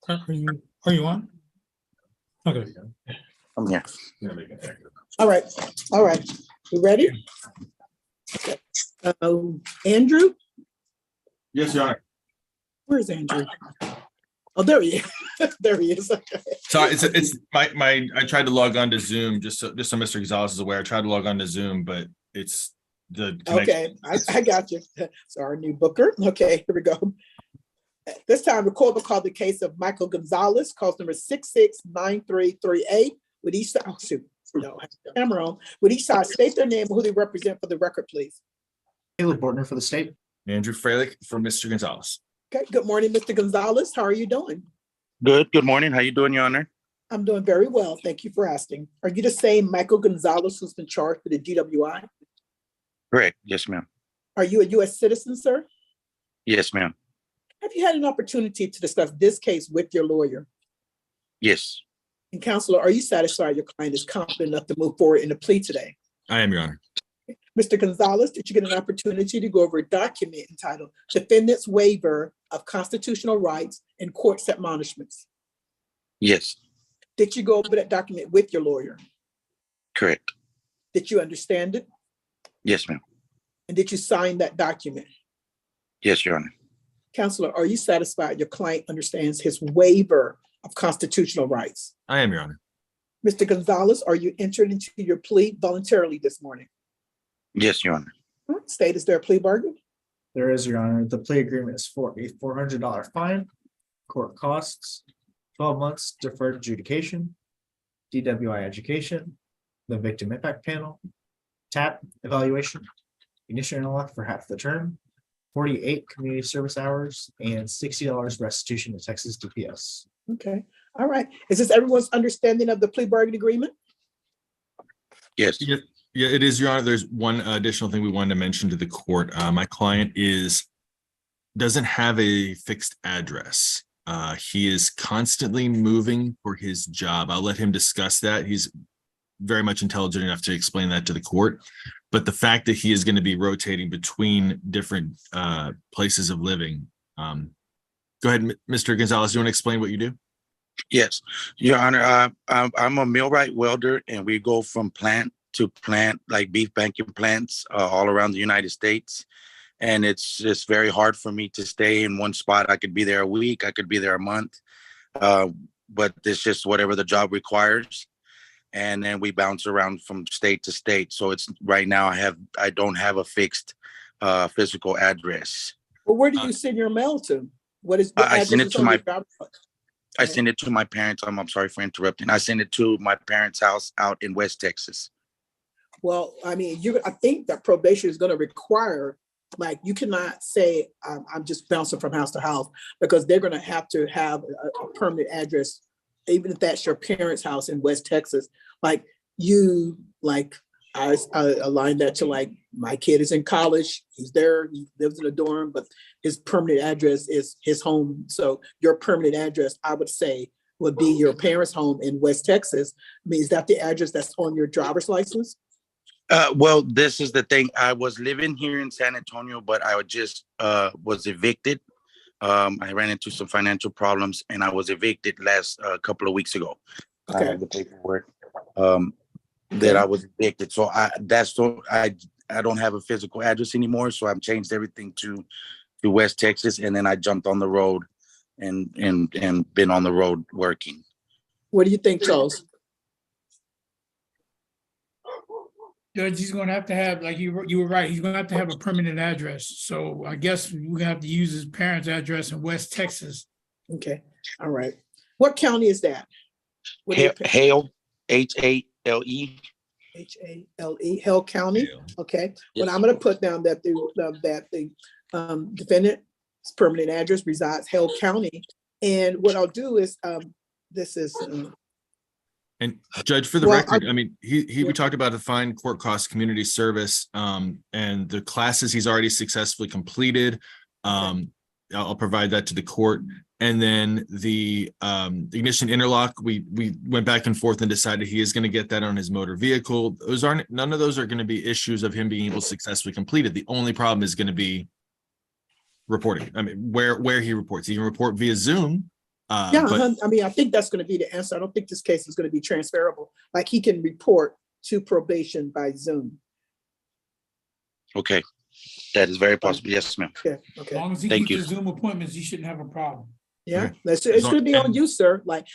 Okay. Are you on? Okay. I'm here. All right, all right. You ready? Okay. Andrew? Yes, Your Honor. Where's Andrew? Oh, there he is. There he is. Okay. So it's my I tried to log on to Zoom just so Mr. Gonzalez is aware. I tried to log on to Zoom, but it's the connection. Okay, I got you. So our new Booker. Okay, here we go. This time the court will call the case of Michael Gonzalez, cause number 669338. With each side, oh shoot, no, camera on. With each side, state their name and who they represent for the record, please. Caleb Bortner for the state. Andrew Freilich for Mr. Gonzalez. Okay, good morning, Mr. Gonzalez. How are you doing? Good morning. How you doing, Your Honor? I'm doing very well. Thank you for asking. Are you the same Michael Gonzalez who's been charged with the DWI? Correct. Yes, ma'am. Are you a U.S. citizen, sir? Yes, ma'am. Have you had an opportunity to discuss this case with your lawyer? Yes. And counselor, are you satisfied your client is confident enough to move forward in the plea today? I am, Your Honor. Mr. Gonzalez, did you get an opportunity to go over a document entitled Defendant's Waiver of Constitutional Rights and Court's Admonishments? Yes. Did you go over that document with your lawyer? Correct. Did you understand it? Yes, ma'am. And did you sign that document? Yes, Your Honor. Counselor, are you satisfied your client understands his waiver of constitutional rights? I am, Your Honor. Mr. Gonzalez, are you entered into your plea voluntarily this morning? Yes, Your Honor. State, is there a plea bargain? There is, Your Honor. The plea agreement is for a $400 fine, court costs, 12 months deferred adjudication, DWI education, the victim impact panel, TAP evaluation, ignition interlock for half the term, 48 community service hours, and $60 restitution to Texas DPS. Okay, all right. Is this everyone's understanding of the plea bargain agreement? Yes. Yeah, it is, Your Honor. There's one additional thing we wanted to mention to the court. My client doesn't have a fixed address. He is constantly moving for his job. I'll let him discuss that. He's very much intelligent enough to explain that to the court. But the fact that he is going to be rotating between different places of living. Go ahead, Mr. Gonzalez. Do you want to explain what you do? Yes, Your Honor. I'm a millwright welder, and we go from plant to plant, like beef banking plants all around the United States. And it's just very hard for me to stay in one spot. I could be there a week, I could be there a month, but it's just whatever the job requires. And then we bounce around from state to state. So it's right now I don't have a fixed physical address. Well, where do you send your mail to? What I send it address to on my your job? I send it to my parents. I'm sorry for interrupting. I send it to my parents' house out in West Texas. Well, I mean, I think that probation is going to require, like, you cannot say, I'm just bouncing from house to house, because they're going to have a permanent address, even if that's your parents' house in West Texas. I align that to, like, my kid is in college, he's there, he lives in a dorm, but his permanent address is his home. So your permanent address, I would say, would be your parents' home in West Texas. I mean, is that the address that's on your driver's license? Well, this is the thing. I was living here in San Antonio, but I just was evicted. I ran into some financial problems, and I was evicted last couple of weeks ago. Okay. I have the paperwork that I was evicted. So I don't have a physical address anymore. So I've changed everything to West Texas, and then I jumped on the road and been on the road working. What do you think, Charles? Judge, he's gonna have to have, like you were right, he's gonna have to have a permanent address. So I guess we're gonna have to use his parents' address in West Texas. Okay, all right. What county is that? What are your pa- Hale, Hale. Hale, Hale County, okay? Well, Yes. I'm gonna put down that the defendant's permanent address resides Hale County. And what I'll do is, this is, And Judge, for the Well, record, I mean, we talked about the fine court cost community service, and the classes he's already successfully completed. I'll provide that to the court. And then the ignition interlock, we went back and forth and decided he is going to get that on his motor vehicle. None of those are going to be issues of him being able to successfully complete it. The only problem is going to be reporting. I mean, where he reports. He can report via Zoom. But I mean, I think that's gonna be the answer. I don't think this case is gonna be transferable. Like, he can report to probation by Zoom. Okay, that is very possible. Yes, ma'am. Okay, As okay. long as he Thank keeps you. his Zoom appointments, he shouldn't have a problem. Yeah, Okay. it's gonna be on you, sir. Like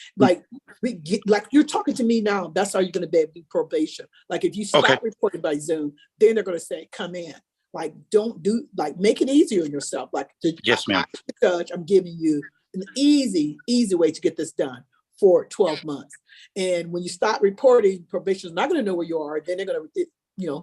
you're talking to me now. That's how you're gonna be able to do probation. Like, if you stop Okay. reporting by Zoom, then they're gonna say, come in. Like, don't do, like, make it easier on yourself. Like, Yes, ma'am. Judge, I'm giving you an easy way to get this done for 12 months. And when you stop reporting, probation is not gonna know where you are. Then they're gonna,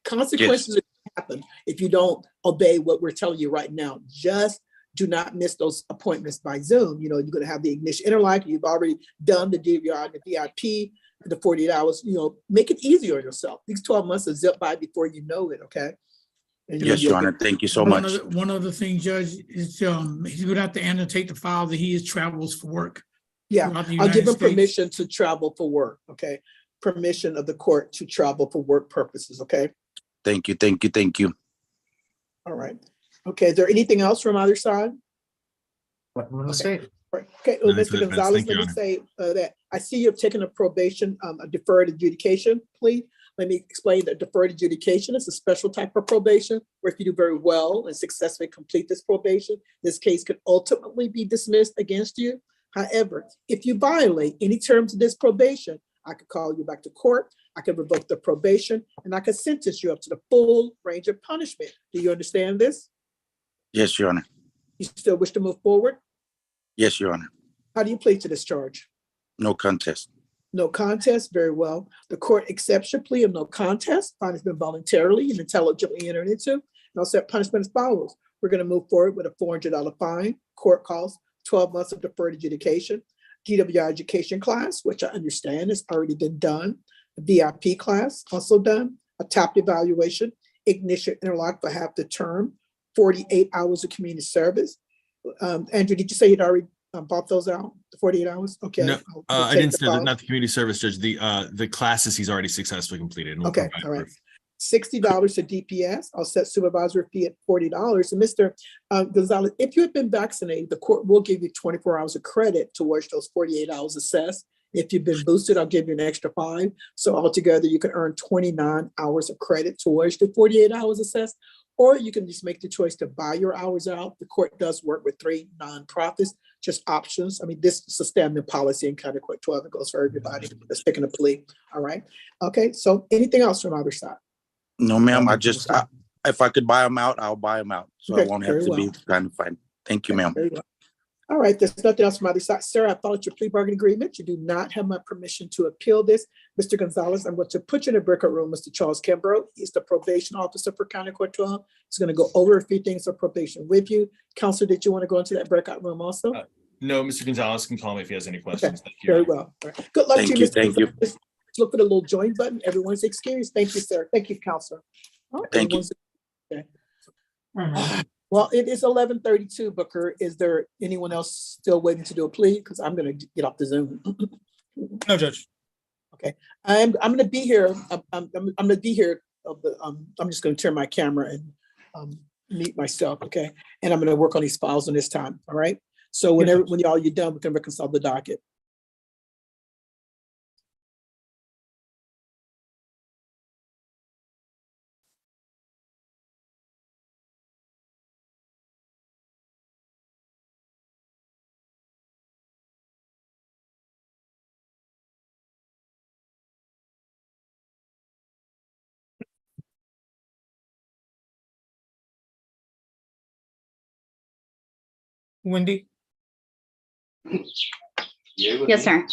consequences happen if you don't obey what we're telling you right now. Just do not miss those appointments by Zoom. You're going to have the ignition interlock. You've already done the DVR and the VIP, the 48 hours. Make it easier on yourself. These 12 months will zip by before you know it. Okay. And Yes, Your Honor. Thank you so much. One other thing, Judge, is he's gonna have to annotate the file that he travels for work. Yeah, throughout the I'll give United him States. permission to travel for work. Okay. Permission of the court to travel for work purposes. Okay. Thank you. Thank you. Thank you. All right. Okay. Is there anything else from either side? Okay. Right. Okay, well, Nothing for Mr. the defense. Gonzalez, Thank you, let me Your say that I see you've taken a probation, a deferred adjudication plea. Let me explain that deferred adjudication is a special type of probation where if you do very well and successfully complete this probation, this case could ultimately be dismissed against you. However, if you violate any terms of this probation, I could call you back to court, I could revoke the probation, and I could sentence you up to the full range of punishment. Do you understand this? Yes, Your Honor. You still wish to move forward? Yes, Your Honor. How do you plead to this charge? No contest. No contest, very well. The court accepts your plea of no contest. Fine has been voluntarily and intelligently entered into. And I'll set punishment as follows. We're going to move forward with a $400 fine, court costs, 12 months of deferred adjudication, DWI education class, which I understand has already been done, a VIP class also done, a TAP evaluation, ignition interlock for half the term, 48 hours of community service. Andrew, did you say you'd already bought those out, the 48 hours? Okay. No, I'll I take didn't the say file. that, not the community service judge, the classes he's already successfully completed. And we'll Okay, provide all right. proof. $60 to DPS. I'll set supervisory fee at $40. And Mr. Gonzalez, if you have been vaccinated, the court will give you 24 hours of credit towards those 48 hours assessed. If you've been boosted, I'll give you an extra 5. So altogether, you can earn 29 hours of credit towards the 48 hours assessed. Or you can just make the choice to buy your hours out. The court does work with 3 nonprofits, just options. I mean, this is a standard policy in County Court 12. It goes for everybody that's taking a plea. All right. Okay. So anything else from either side? No, ma'am. If I could buy them out, I'll buy them out. So I Okay, won't have very to be well. trying to find. Thank you, ma'am. Very well. All right, there's nothing else from either side. Sir, I followed your plea bargain agreement. You do not have my permission to appeal this. Mr. Gonzalez, I'm going to put you in a breakout room, Mr. Charles Kimbrough. He's the probation officer for County Court 12. He's going to go over a few things of probation with you. Counselor, did you want to go into that breakout room also? No, Mr. Gonzalez can call me if he has any questions. Okay, Thank you. very well. All right. Good luck to Thank you, you. Mr. Thank you. Gonzalez. Look for the little join button. Everyone's experienced. Thank you, sir. Thank you, Counselor. All right, Thank you. okay. Well, it is 11:32, Booker. Is there anyone else still waiting to do a plea? Because I'm going to get off the Zoom. No, Judge. Okay, I'm going to be here. I'm going to be here. I'm just going to turn my camera and mute myself. Okay, and I'm going to work on these files on this time. All right. So when y'all you're done, we can reconcile the docket. Wendy? Yes, sir.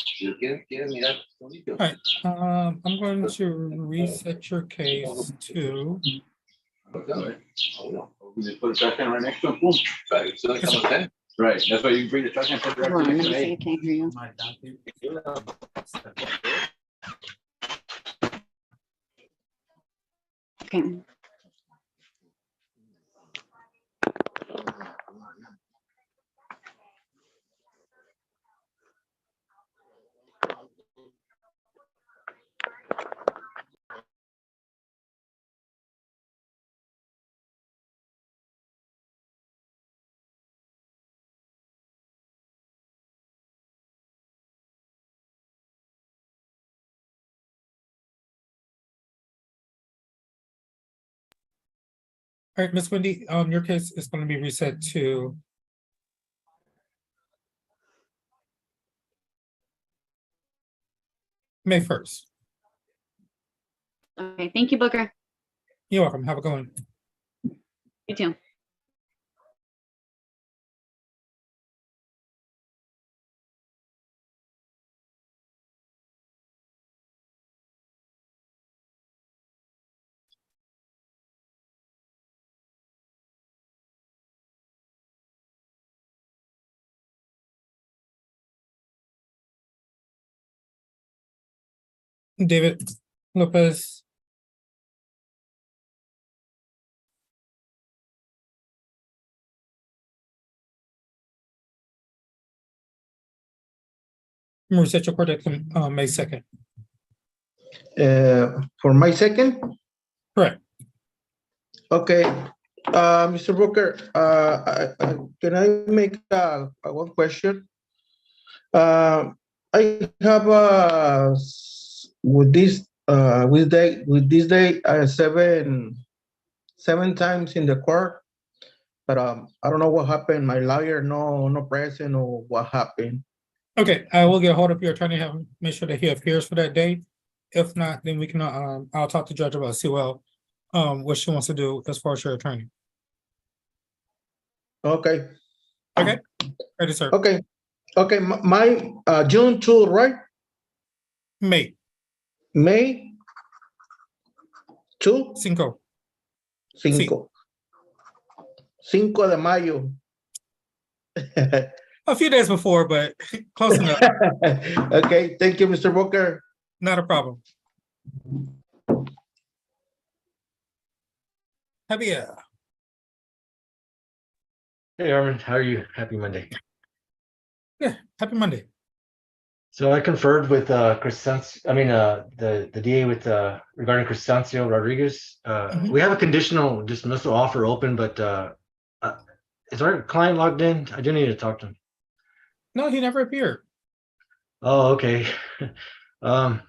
All right, I'm going to reset your case to. We just put a truck in right next to him. Boom. Right, that's why you bring the truck in. Put it right Hold on, let next me to see, I me. can't hear you. Okay. All right, Miss Wendy, your case is going to be reset to. May 1st. Okay, thank you, Booker. You're welcome. Have a good one. You too. David Lopez. Reset your court date to May 2nd. For May 2nd? Correct. Okay, Mr. Booker, can I make one question? I have with this day seven times in the court, but I don't know what happened. My lawyer no present or what happened. Okay, I will get a hold of your attorney, have him make sure that he appears for that day. If not, then we can I'll talk to Judge about what she wants to do as far as your attorney. Okay. Okay. Ready, sir. Okay. Okay. My June 2, right? May 2? 5. 5 de mayo. A few days before, but close enough. Okay, thank you, Mr. Booker. Not a problem. Javier. Hey, Armin, how are you? Happy Monday. Yeah, happy Monday. So I conferred with the DA with regarding Crescencio Rodriguez. We have a conditional dismissal offer open, but is our client logged in? I do need to talk to him. No, he never appeared. Oh, okay. Do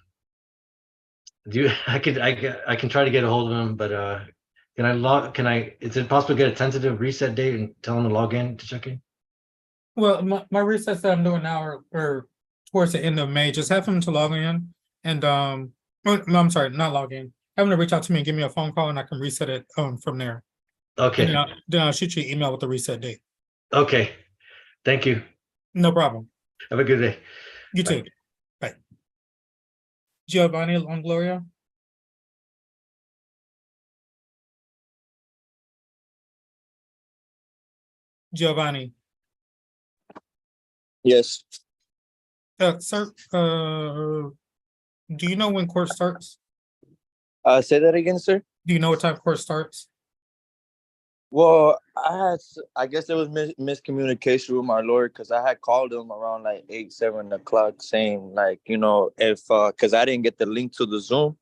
you I can try to get a hold of him, but is it possible to get a tentative reset date and tell him to log in to check in? Well, my resets that I'm doing now are towards the end of May. Just have him to log in and no, I'm sorry, not log in. Have him to reach out to me and give me a phone call and I can reset it from there. Okay. And then I'll shoot you an email with the reset date. Okay. Thank you. No problem. Have a good day. You too. Bye. Giovanni Longloria. Giovanni. Yes. Sir, do you know when court starts? Say that again, sir. Do you know what time court starts? Well, I guess there was miscommunication with my lawyer because I had called him around like 7 o'clock saying like, if, because I didn't get the link to the Zoom.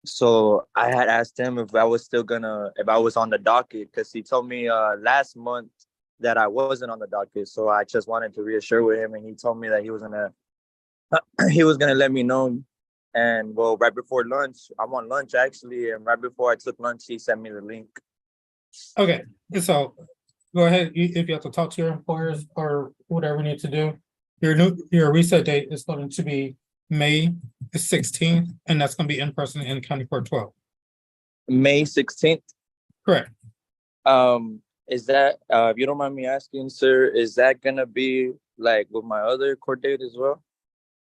So I had asked him if I was on the docket because he told me last month that I wasn't on the docket. So I just wanted to reassure with him and he told me that he was gonna let me know. And well, right before lunch, I'm on lunch actually, and right before I took lunch, he sent me the link. Okay, so go ahead. If you have to talk to your employers or whatever you need to do, your reset date is going to be May 16th, and that's going to be in person in County Court 12. May 16th. Correct. Is that, if you don't mind me asking, sir, is that gonna be like with my other court date as well?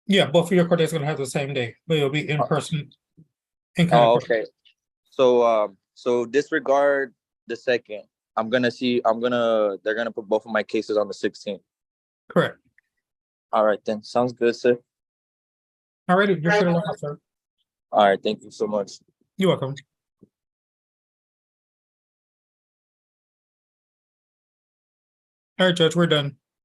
Yeah, both of your court dates gonna have the same day, but it'll be in person. In Oh, court. okay. So disregard the second. They're gonna put both of my cases on the 16th. Correct. All right, then. Sounds good, sir. All righty, you're free to log off, sir. All right, thank you so much. You're welcome. All right, Judge, we're done.